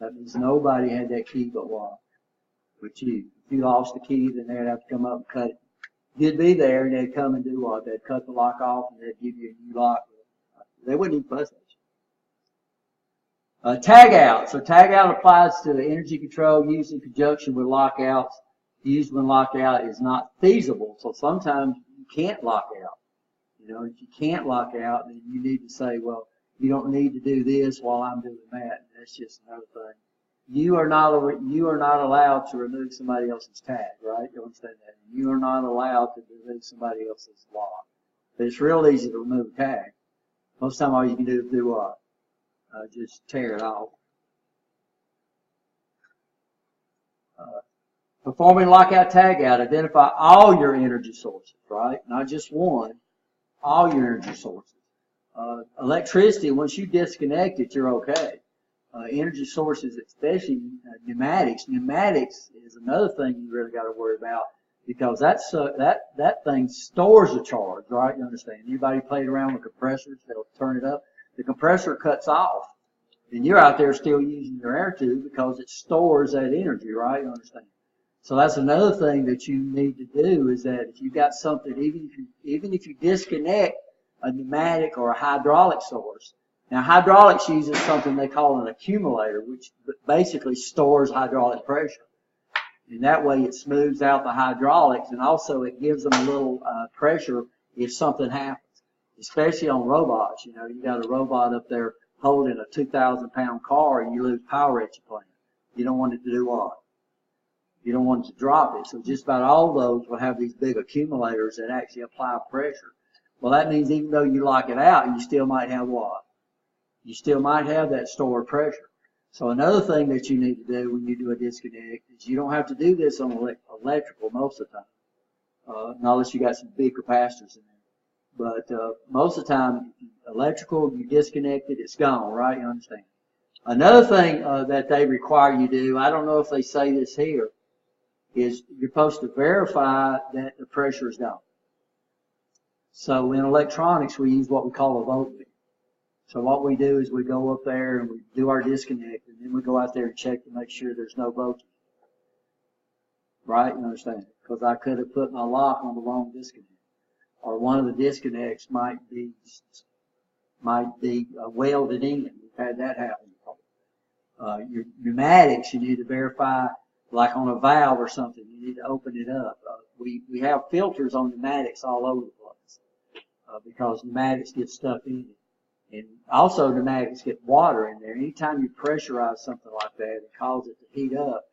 That means nobody had that key but one. But you. If you lost the key, then they'd have to come up and cut it. You'd be there, and they'd come and do what? They'd cut the lock off, and they'd give you a new lock. They wouldn't even fuss at you. Tag out. So tag out applies to the energy control used in conjunction with lockouts, used when lockout is not feasible. So sometimes you can't lock out. You know, if you can't lock out, then you need to say, well, you don't need to do this while I'm doing that. That's just another thing. You are not allowed to remove somebody else's tag, right? You understand that? You are not allowed to remove somebody else's lock. But it's real easy to remove a tag. Most of the time, all you can do is do what? Just tear it off. Performing lockout, tag out, identify all your energy sources, right? Not just one, all your energy sources. Electricity, once you disconnect it, you're okay. Energy sources, especially pneumatics. Pneumatics is another thing you really got to worry about because that thing stores a charge, right? You understand? Anybody played around with compressors? They'll turn it up. The compressor cuts off, and you're out there still using your air tube because it stores that energy, right? You understand? So that's another thing that you need to do is that if you got something, even if you disconnect a pneumatic or a hydraulic source. Now, hydraulics uses something they call an accumulator, which basically stores hydraulic pressure. And that way it smooths out the hydraulics, and also it gives them a little pressure if something happens, especially on robots. You know, you got a robot up there holding a 2,000-pound car, and you lose power at your plant. You don't want it to do what? You don't want it to drop it. So just about all those will have these big accumulators that actually apply pressure. Well, that means even though you lock it out, you still might have what? You still might have that stored pressure. So another thing that you need to do when you do a disconnect is you don't have to do this on electrical most of the time, unless you got some big capacitors in there. But most of the time, electrical, you disconnect it, it's gone, right? You understand? Another thing that they require you to do, I don't know if they say this here, is you're supposed to verify that the pressure is gone. So in electronics, we use what we call a voltmeter. So what we do is we go up there and we do our disconnect, and then we go out there and check to make sure there's no voltage. Right? You understand? Because I could have put my lock on the wrong disconnect. Or one of the disconnects might be welded in. We've had that happen before. Your pneumatics, you need to verify, like on a valve or something, you need to open it up. We have filters on pneumatics all over the place. because pneumatics get stuff in it. And also pneumatics get water in there. Anytime you pressurize something like that and cause it to heat up,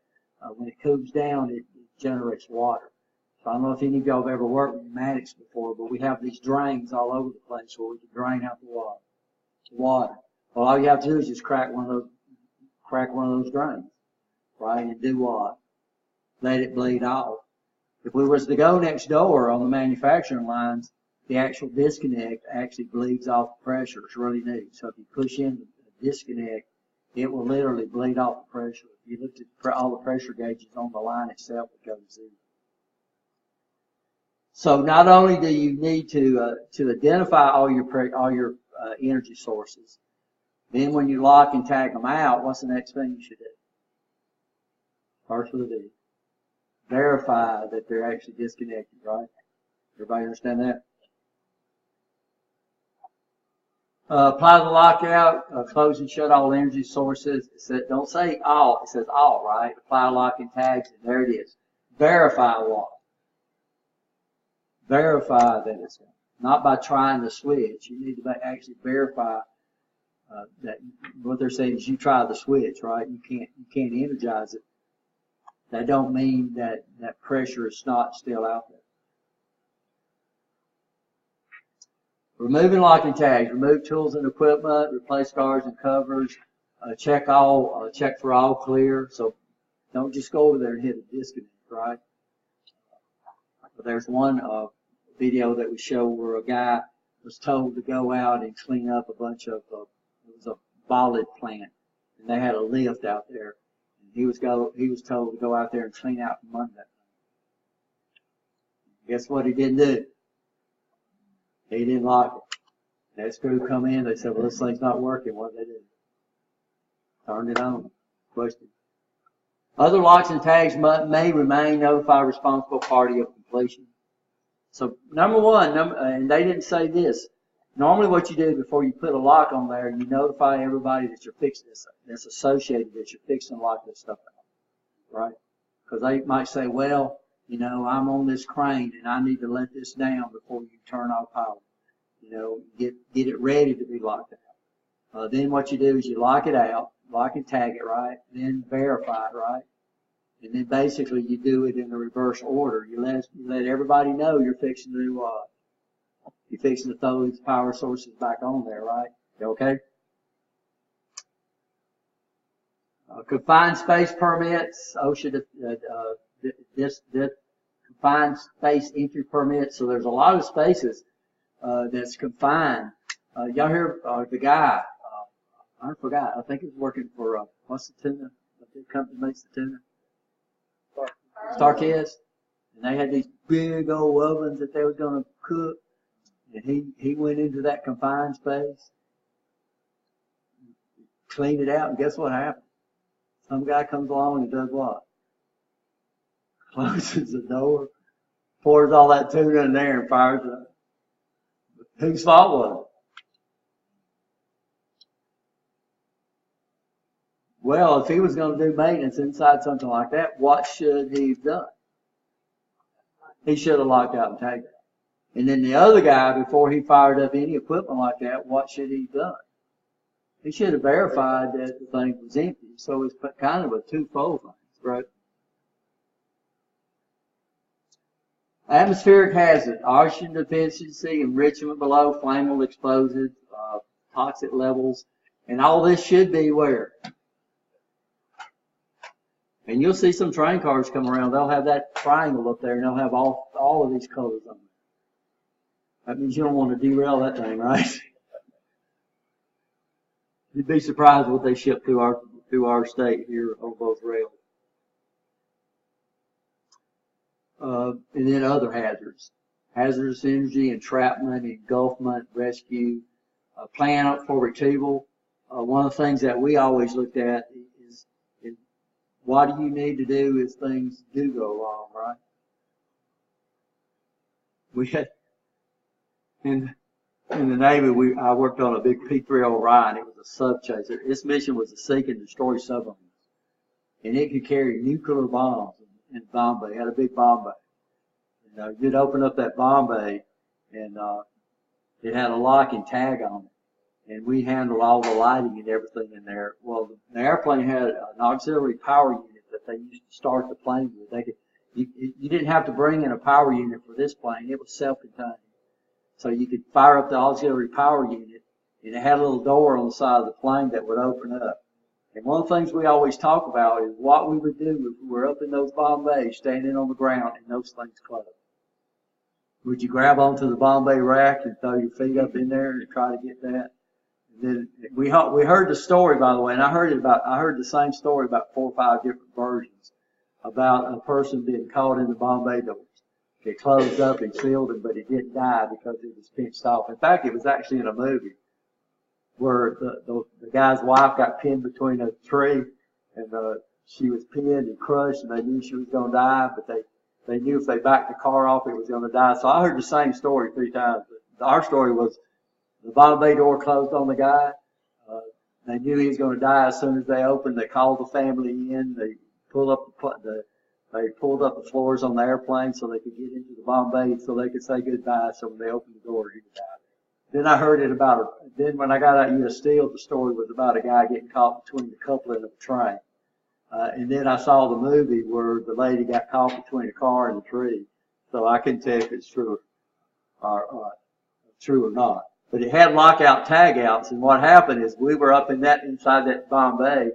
when it cools down, it generates water. So I don't know if any of y'all have ever worked with pneumatics before, but we have these drains all over the place where we can drain out the water. Well, all you have to do is just crack one of those drains, right? And do what? Let it bleed off. If we was to go next door on the manufacturing lines, the actual disconnect actually bleeds off the pressure. It's really neat. So if you push in the disconnect, it will literally bleed off the pressure. If you look at all the pressure gauges on the line itself, it goes zero. So not only do you need to identify all your energy sources, then when you lock and tag them out, what's the next thing you should do? First with a D. Verify that they're actually disconnected, right? Everybody understand that? Apply the lockout, close and shut all energy sources. It says, don't say all, it says all, right? Apply locking tags, and there it is. Verify what? Verify that it's not by trying the switch. You need to actually verify that what they're saying is you try the switch, right? You can't energize it. That don't mean that pressure is not still out there. Removing locking tags. Remove tools and equipment. Replace guards and covers. Check for all clear. So don't just go over there and hit a disconnect, right? But there's one video that we show where a guy was told to go out and clean up a bunch of it was a bolide plant, and they had a lift out there. And he was told to go out there and clean out from under that. Guess what he didn't do? He didn't lock it. That screw come in. They said, "Well, this thing's not working." What did they do? Turned it on. Question. Other locks and tags may remain. Notify responsible party of completion. So number one, and they didn't say this. Normally, what you do before you put a lock on there, you notify everybody that you're fixing this, that's associated that you're fixing to lock this stuff out, right? Because they might say, "Well, you know, I'm on this crane and I need to let this down before you turn off power. You know, get it ready to be locked out." Then what you do is you lock it out, lock and tag it, right? Then verify it, right? And then basically you do it in the reverse order. You let everybody know you're fixing to do what? You're fixing to throw these power sources back on there, right? You okay? Confined space permits, OSHA, this confined space entry permits. So there's a lot of spaces that's confined. Y'all hear the guy? I forgot. I think he was working for what's the tuna? The big company makes the tuna. Starkist. And they had these big old ovens that they was going to cook. And he went into that confined space, cleaned it out, and guess what happened? Some guy comes along and does what? Closes the door, pours all that tuna in there and fires it up. Whose fault was it? Well, if he was going to do maintenance inside something like that, what should he have done? He should have locked out and tagged it. And then the other guy, before he fired up any equipment like that, what should he have done? He should have verified that the thing was empty. So it's kind of a twofold thing, right? Atmospheric hazard, oxygen deficiency, enrichment below, flammable explosives, toxic levels, and all this should be where? And you'll see some train cars come around. They'll have that triangle up there, and they'll have all of these colors on it. That means you don't want to derail that thing, right? You'd be surprised what they ship through our state here on both rails. And then other hazards. Hazardous energy, entrapment, engulfment, rescue, plan for retrieval. One of the things that we always looked at is what do you need to do if things do go wrong, right? We had, in the Navy, I worked on a big P-3 Orion. It was a sub chaser. Its mission was to sink and destroy submarines. And it could carry nuclear bombs in bomb bay. It had a big bomb bay. You'd open up that bomb bay, and It had a lock and tag on it, and we handled all the lighting and everything in there. Well, the airplane had an auxiliary power unit that they used to start the plane with. They could, you didn't have to bring in a power unit for this plane. It was self-contained. So you could fire up the auxiliary power unit, and it had a little door on the side of the plane that would open up. And one of the things we always talk about is what we would do if we were up in those bomb bays, standing on the ground, and those things closed. Would you grab onto the bomb bay rack and throw your feet up in there and try to get that? And then we heard the story, by the way, and I heard the same story about 4 or 5 different versions about a person being caught in the bomb bay doors. It closed up and sealed him, but he didn't die because it was pinched off. In fact, it was actually in a movie where the guy's wife got pinned between a tree, and she was pinned and crushed, and they knew she was going to die, but they knew if they backed the car off, it was going to die. So I heard the same story 3 times. But our story was the bomb bay door closed on the guy. They knew he was going to die as soon as they opened. They called the family in. They pulled up the floors on the airplane so they could get into the bomb bay so they could say goodbye. So when they opened the door, he would die. Then I heard it then when I got out of U.S. Steel, the story was about a guy getting caught between the coupling of a train. And then I saw the movie where the lady got caught between a car and a tree. So I couldn't tell if it's true or not. But it had lockout tagouts, and what happened is we were up inside that bomb bay,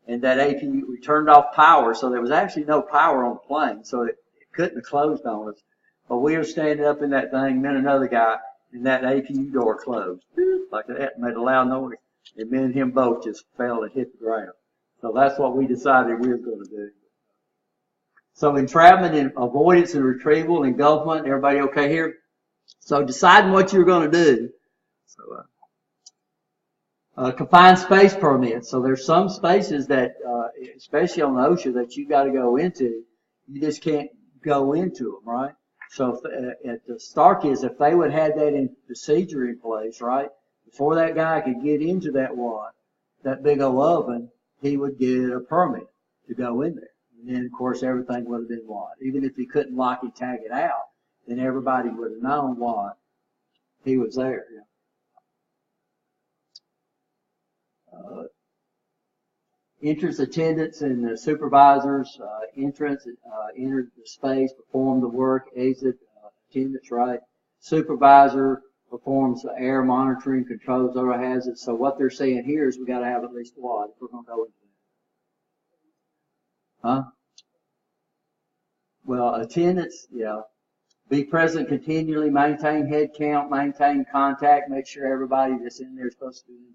and that APU, we turned off power, so there was actually no power on the plane, so it couldn't have closed on us. But we were standing up in that thing, and then another guy, and that APU door closed. Like that, made a loud noise, and me and him both just fell and hit the ground. So that's what we decided we were going to do. So entrapment and avoidance and retrieval, engulfment, everybody okay here? So deciding what you're going to do. So, confined space permits. So there's some spaces that, especially on OSHA, that you got to go into. You just can't go into them, right? So at the start is if they would have that in procedure in place, right, before that guy could get into that big old oven, he would get a permit to go in there. And then, of course, everything would have been what? Even if he couldn't lock and tag it out, then everybody would have known what he was there. Entrance attendants and the supervisors, enter the space, perform the work, exit, attendants, right? Supervisor performs the air monitoring, controls other hazards. So what they're saying here is we got to have at least what if we're going to go into that. Huh? Well, attendance, yeah. Be present continually, maintain head count, maintain contact, make sure everybody that's in there is supposed to be in there.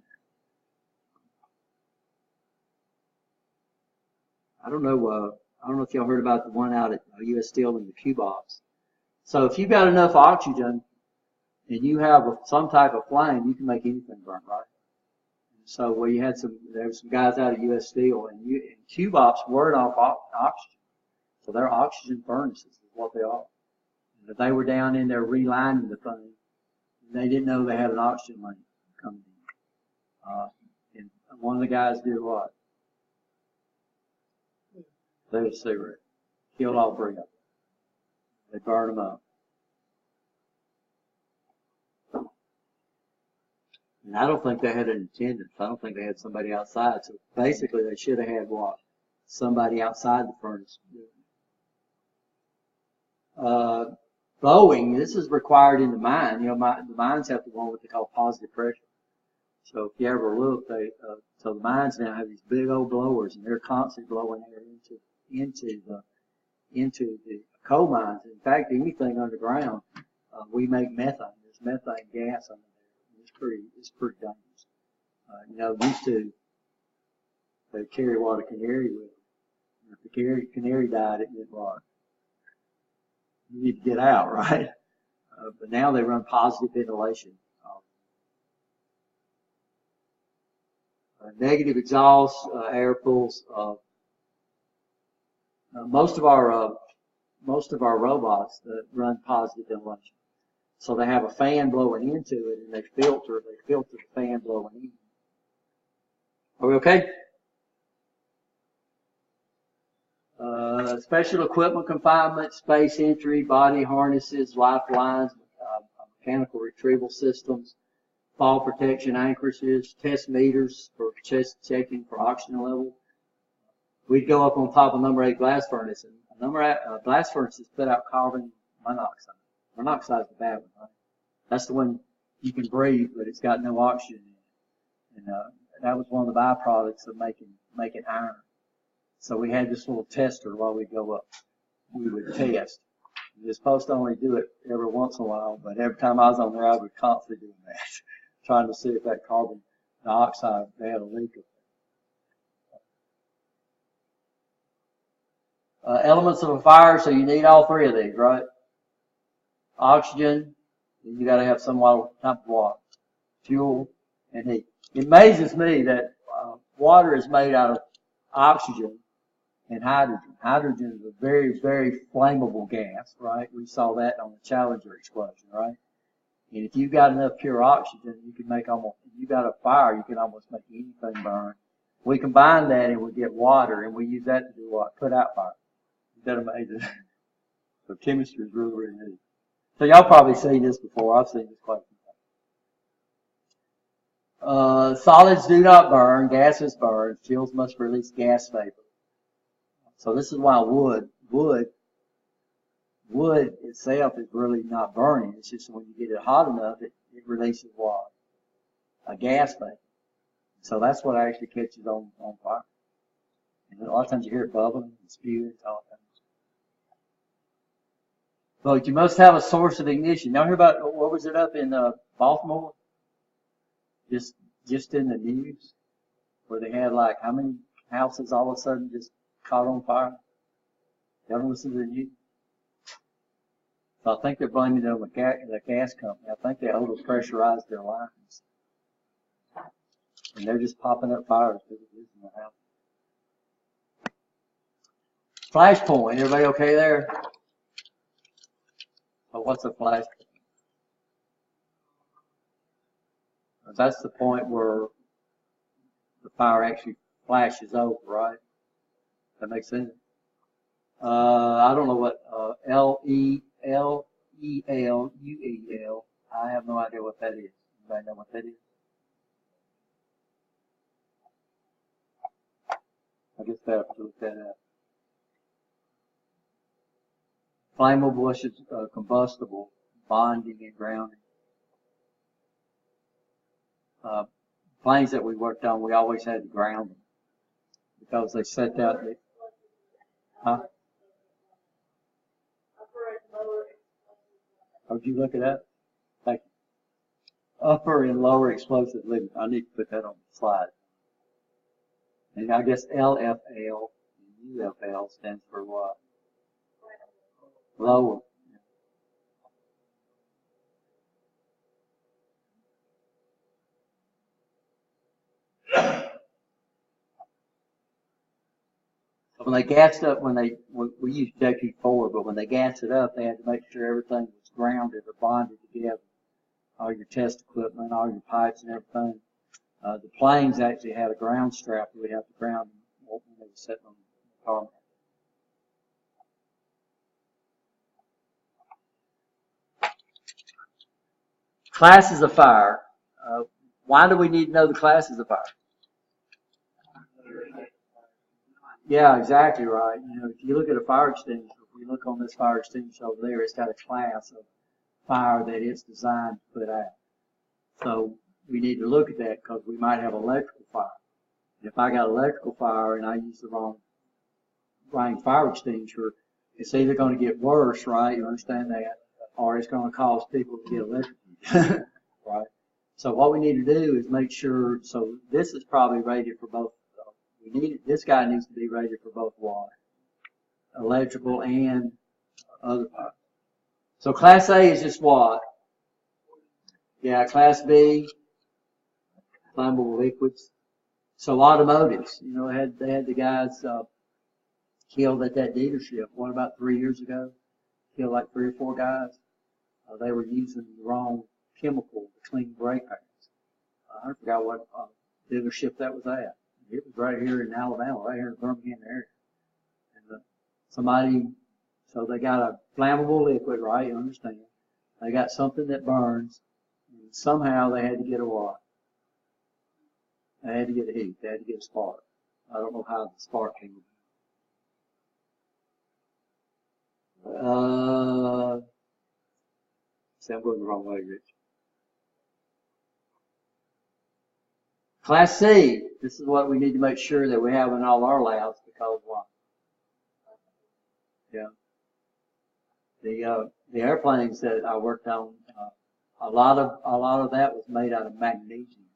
I don't know if y'all heard about the one out at U.S. Steel in the Q-Box. So if you've got enough oxygen and you have some type of flame, you can make anything burn, right? So there were some guys out at U.S. Steel, and Q-Box weren't off oxygen. So they're oxygen furnaces is what they are. And they were down in there relining the thing, and they didn't know they had an oxygen line coming in. And one of the guys did what? They had a cigarette. Killed all 3 of them. They burned them up. And I don't think they had an attendant. I don't think they had somebody outside. So basically they should have had what? Somebody outside the furnace. Blowing, this is required in the mine. You know, the mines have to go on what they call positive pressure. So if you ever look, so the mines now have these big old blowers, and they're constantly blowing air into the coal mines. In fact, anything underground, we make methane. There's methane gas under there. It's pretty dangerous. Used to they carry what a canary with them. If the canary died, it meant what? You need to get out, right? But now they run positive ventilation. Negative exhaust air pools. Most of our robots that run positive ventilation. So they have a fan blowing into it, and they filter the fan blowing in. Are we okay? Special equipment confinement, space entry, body harnesses, lifelines, mechanical retrieval systems, fall protection anchorages, test meters for checking for oxygen level. We'd go up on top of number 8 blast furnace, and number 8 blast furnaces put out carbon monoxide. Monoxide is the bad one, right? That's the one you can breathe, but it's got no oxygen in it. And that was one of the byproducts of making iron. So we had this little tester while we go up. We would test. You're supposed to only do it every once in a while, but every time I was on there, I was constantly doing that, trying to see if that carbon dioxide, they had a leak of it. Elements of a fire, so you need all 3 of these, right? Oxygen, you got to have some type of water, fuel, and heat. It amazes me that water is made out of oxygen and hydrogen. Hydrogen is a very, very flammable gas, right? We saw that on the Challenger explosion, right? And if you've got enough pure oxygen, you can make if you got a fire, you can almost make anything burn. We combine that and we get water, and we use that to do what? Put out fire. Is that amazing? So chemistry is really, really neat. So y'all probably seen this before. I've seen this quite a few times. Solids do not burn. Gases burn. Fuels must release gas vapor. So this is why wood itself is really not burning. It's just when you get it hot enough, it releases what? A gas vapor. So that's what actually catches on fire. And a lot of times you hear it bubbling and spewing and all that. But you must have a source of ignition. Y'all hear about, what was it up in Baltimore? Just in the news, where they had like how many houses all of a sudden just caught on fire? Y'all don't listen to the news? So I think they're blaming it on the gas company. I think they overpressurized their lines. And they're just popping up fires because it is in the house. Flashpoint, everybody okay there? So what's a flashpoint? That's the point where the fire actually flashes over, right? That makes sense? I don't know what L-E-L-E-L-U-E-L. I have no idea what that is. Anybody know what that is? I guess I have to look that up. Flammable is combustible, bonding and grounding. Planes that we worked on, we always had to ground them because they set out. Huh? Oh, did you look it up? Thank you. Upper and lower explosive limit. I need to put that on the slide. And I guess LFL and UFL stands for what? Lower. When they gassed up, we used JP4, but when they gassed it up, they had to make sure everything was grounded or bonded together. All your test equipment, all your pipes and everything. The planes actually had a ground strap that we have to ground them when they were sitting on the tarmac. Classes of fire. Why do we need to know the classes of fire? Yeah, exactly right. You know, if you look at a fire extinguisher, if we look on this fire extinguisher over there, it's got a class of fire that it's designed to put out. So we need to look at that because we might have electrical fire. If I got electrical fire and I use the wrong fire extinguisher, it's either going to get worse, right? You understand that? Or it's going to cause people to get electrocuted, right? So what we need to do is make sure, so this is probably rated for both. This guy needs to be rated for both water, electrical, and other fire. So Class A is just what? Yeah, Class B, flammable liquids. So automotives, you know, they had the guys killed at that dealership. What, about 3 years ago? Killed like 3 or 4 guys. They were using the wrong chemical to clean brake pads. I forgot what dealership that was at. It was right here in Alabama, right here in the Birmingham area. And so they got a flammable liquid, right? You understand? They got something that burns, and somehow they had to get a what? They had to get a heat. They had to get a spark. I don't know how the spark came about. See, I'm going the wrong way, Rich. Class C. This is what we need to make sure that we have in all our labs, because what? Yeah. The airplanes that I worked on, a lot of that was made out of magnesium.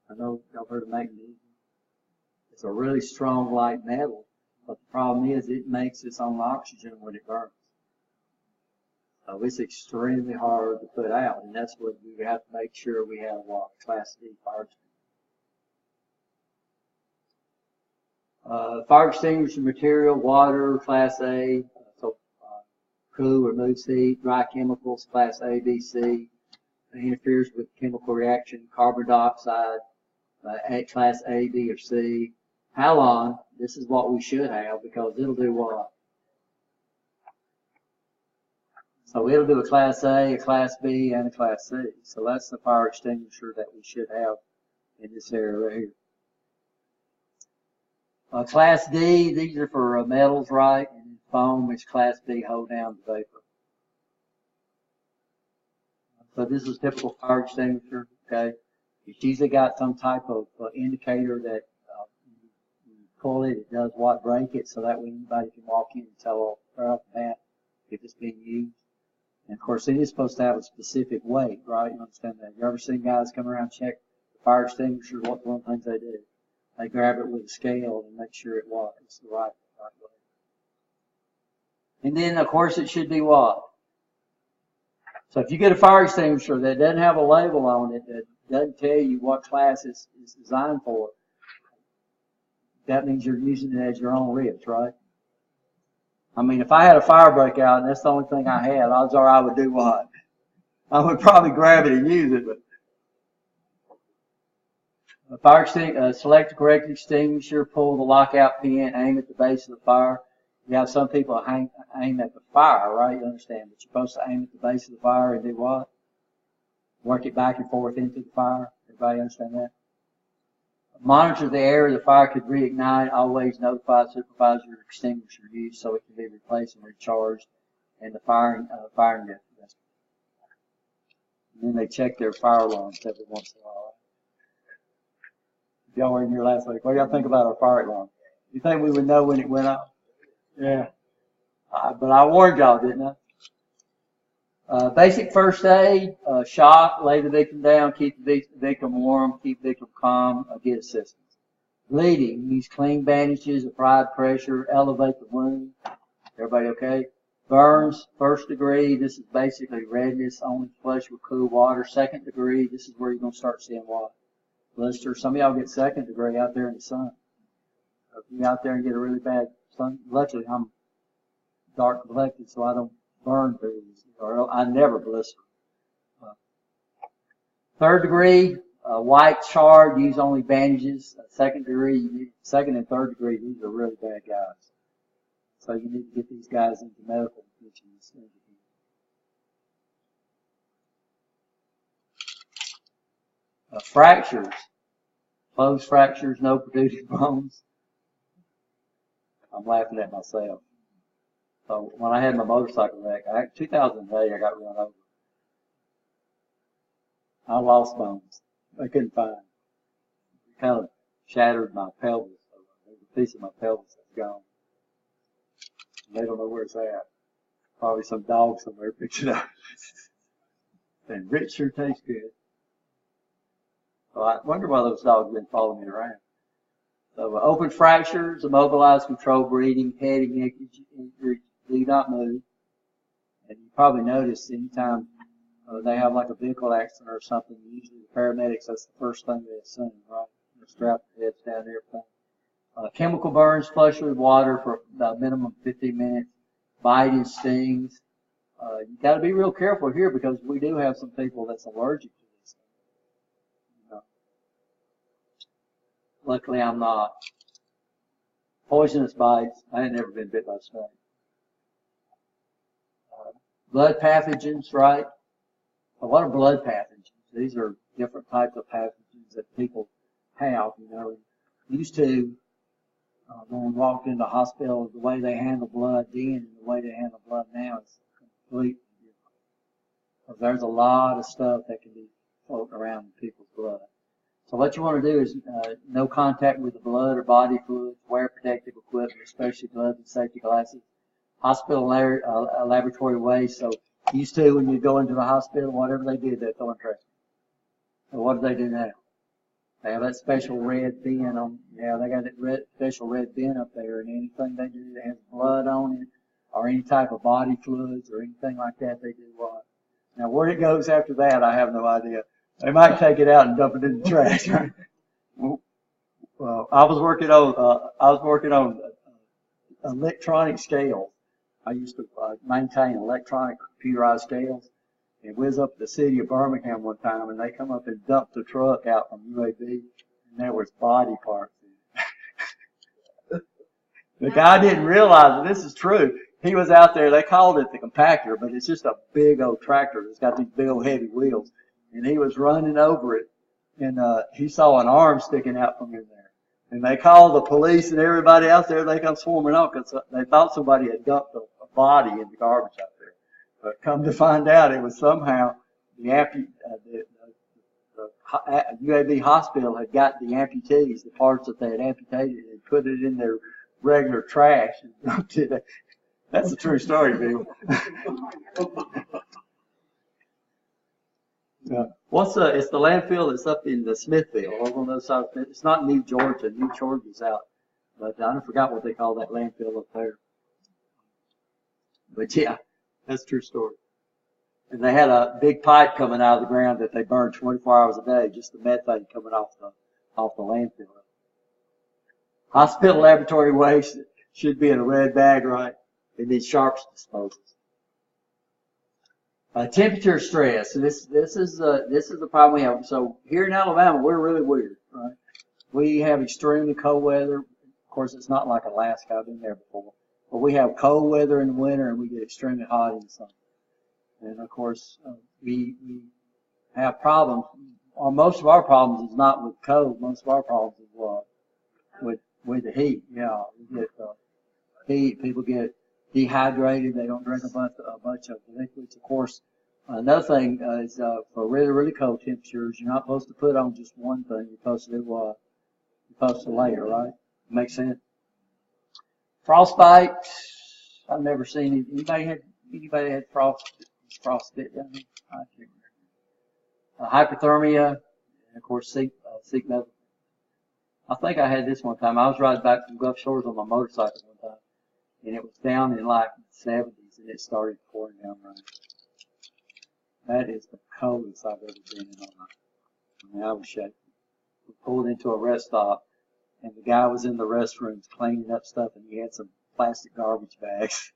I know y'all heard of magnesium. It's a really strong light metal, but the problem is it makes its own oxygen when it burns. So it's extremely hard to put out, and that's what we have to make sure we have Class D fire extinguisher. Fire extinguisher material, water, Class A, cool, removes heat, dry chemicals, Class A, B, C, interferes with chemical reaction, carbon dioxide, Class A, B, or C. Halon, this is what we should have, because it'll do what? So it'll do a Class A, a Class B, and a Class C. So that's the fire extinguisher that we should have in this area right here. Class D, these are for metals, right? And foam is Class B, hold down the vapor. So this is typical fire extinguisher, okay? It's usually got some type of indicator that you pull it, it does what, break it, so that way anybody can walk in and tell right off the bat if it's being used. And of course, it is supposed to have a specific weight, right? You understand that? You ever seen guys come around and check the fire extinguisher? What's one of the things they do? They grab it with a scale and make sure it's the right way. And then, of course, it should be what? So if you get a fire extinguisher that doesn't have a label on it, that doesn't tell you what class it's designed for, that means you're using it as your own risk, right? I mean, if I had a fire breakout and that's the only thing I had, odds are I would do what? I would probably grab it and use it. But select the correct extinguisher, pull the lockout pin, aim at the base of the fire. You have some people aim at the fire, right? You understand, but you're supposed to aim at the base of the fire and do what? Work it back and forth into the fire. Everybody understand that? Monitor the area the fire could reignite. Always notify the supervisor of extinguisher use so it can be replaced and recharged. And the firing destination. And then they check their fire alarms every once in a while. Y'all were in here last week. What do y'all think about our fire alarm? You think we would know when it went off? Yeah. But I warned y'all, didn't I? Basic first aid, shock, lay the victim down, keep the victim warm, keep the victim calm, get assistance. Bleeding, use clean bandages, apply pressure, elevate the wound. Everybody okay? Burns, first degree, this is basically redness, only flush with cool water. Second degree, this is where you're going to start seeing what? Blister. Some of y'all get second degree out there in the sun. If you out there and get a really bad sun, luckily I'm dark complected, so I don't burn very easy, or I never blister. Third degree, white charred, use only bandages. Second degree, second and third degree, these are really bad guys. So you need to get these guys into medical attention as soon as you can. Fractures, closed fractures, no protruding bones. I'm laughing at myself. So when I had my motorcycle wreck, 2008, I got run over. I lost bones. I couldn't find them. It kind of shattered my pelvis. There's a piece of my pelvis that's gone. And they don't know where it's at. Probably some dog somewhere picked it up. And Rich sure tastes good. So I wonder why those dogs have been following me around. So open fractures, immobilized, controlled breathing, head and neck injury, do not move. And you probably notice anytime they have like a vehicle accident or something, usually the paramedics, that's the first thing they assume, right? They strap their heads down and everything. Chemical burns, flush with water for about minimum 15 minutes. Bite and stings. You got to be real careful here because we do have some people that's allergic to this. Luckily, I'm not. Poisonous bites. I had never been bit by a snake. Blood pathogens, right? Well, what are blood pathogens? These are different types of pathogens that people have, you know. Used to, when we walked into the hospital, the way they handle blood then and the way they handle blood now is completely different. Because there's a lot of stuff that can be floating around in people's blood. So what you want to do is no contact with the blood or body fluids, wear protective equipment, especially gloves and safety glasses. Hospital laboratory waste. So used to when you go into the hospital, whatever they did, they're throwing trash. So what do they do now? They have that special red bin on. Yeah, they got that special red bin up there, and anything they do that has blood on it, or any type of body fluids or anything like that, they do what? Now where it goes after that, I have no idea. They might take it out and dump it in the trash. Well, I was working on electronic scales. I used to maintain electronic computerized scales. And we was up at the city of Birmingham one time, and they come up and dumped the truck out from UAB, and there was body parts in it. The guy didn't realize that this is true. He was out there, they called it the compactor, but it's just a big old tractor that's got these big old heavy wheels. And he was running over it, and he saw an arm sticking out from in there. And they called the police and everybody out there, they come swarming out because they thought somebody had dumped a body in the garbage out there. But come to find out, it was somehow the UAB hospital had got the amputees, the parts that they had amputated, and put it in their regular trash and dumped it. That's a true story, people. It's the landfill that's up in the Smithville, over on those sides. It's not New Georgia. New Georgia's out, but I forgot what they call that landfill up there. But yeah, that's a true story. And they had a big pipe coming out of the ground that they burned 24 hours a day, just the methane coming off the landfill. Hospital laboratory waste should be in a red bag, right? It needs sharps disposals. Temperature stress. So this is the problem we have. So here in Alabama, we're really weird, right? We have extremely cold weather. Of course, it's not like Alaska. I've been there before. But we have cold weather in the winter, and we get extremely hot in the summer. And of course, we have problems. Or most of our problems is not with cold. Most of our problems is with the heat. Yeah, we get heat. People get dehydrated. They don't drink a bunch of liquids. Of course, another thing is for really, really cold temperatures, you're not supposed to put on just one thing. You're supposed to do you're supposed to layer, right? Makes sense. Frostbite. I've never seen it. Anybody had frostbite down here? I can't remember. Hypothermia, and of course, seat metal. I think I had this one time. I was riding back from Gulf Shores on my motorcycle one time, and it was down in like the 70s, and it started pouring down rain. That is the coldest I've ever been in my life. I mean, I was shaking. We pulled into a rest stop, and the guy was in the restrooms cleaning up stuff, and he had some plastic garbage bags.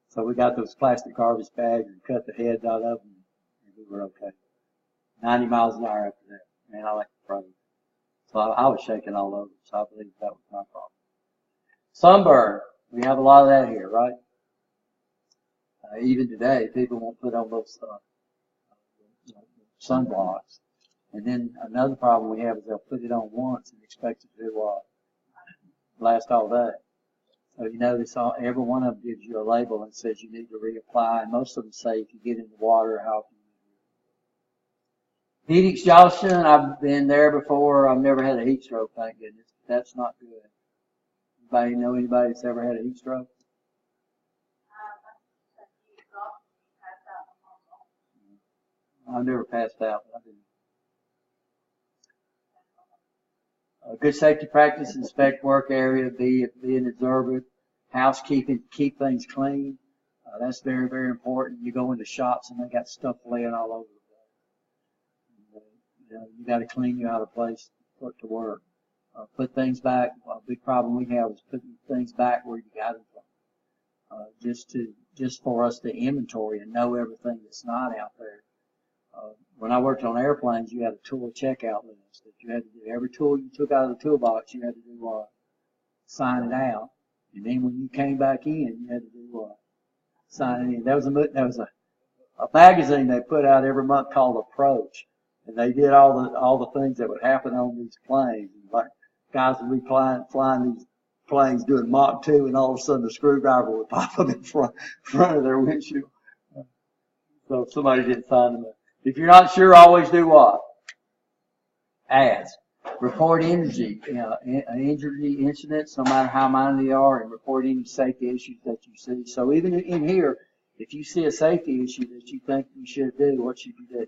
So we got those plastic garbage bags and cut the heads out of them, and we were okay. 90 miles an hour after that. Man, I like to froze. So I was shaking all over, so I believe that was my problem. Sunburn. We have a lot of that here, right? Even today, people won't put on those sunblocks. And then another problem we have is they'll put it on once and expect it to last all day. So you notice every one of them gives you a label and says you need to reapply, and most of them say if you get in the water, how often you do. Heat exhaustion, I've been there before. I've never had a heat stroke, thank goodness. That's not good. Anybody know anybody that's ever had a heat stroke? I've never passed out, but I've been. Good safety practice, inspect work area, be an observer, housekeeping, keep things clean. That's very, very important. You go into shops and they got stuff laying all over the place. You got to clean you out of place for it to work. Put things back. A big problem we have is putting things back where you got them from. Just for us to inventory and know everything that's not out there. When I worked on airplanes, you had a tool checkout list that you had to do. Every tool you took out of the toolbox, you had to do sign it out. And then when you came back in, you had to do signing in. There was a magazine they put out every month called Approach, and they did all the things that would happen on these planes. Like guys would be flying these planes doing Mach 2, and all of a sudden the screwdriver would pop up in front of their windshield. So somebody didn't sign them up. If you're not sure, always do what? Ask. Report injury incidents, no matter how minor they are, and report any safety issues that you see. So even in here, if you see a safety issue that you think you should do, what should you do?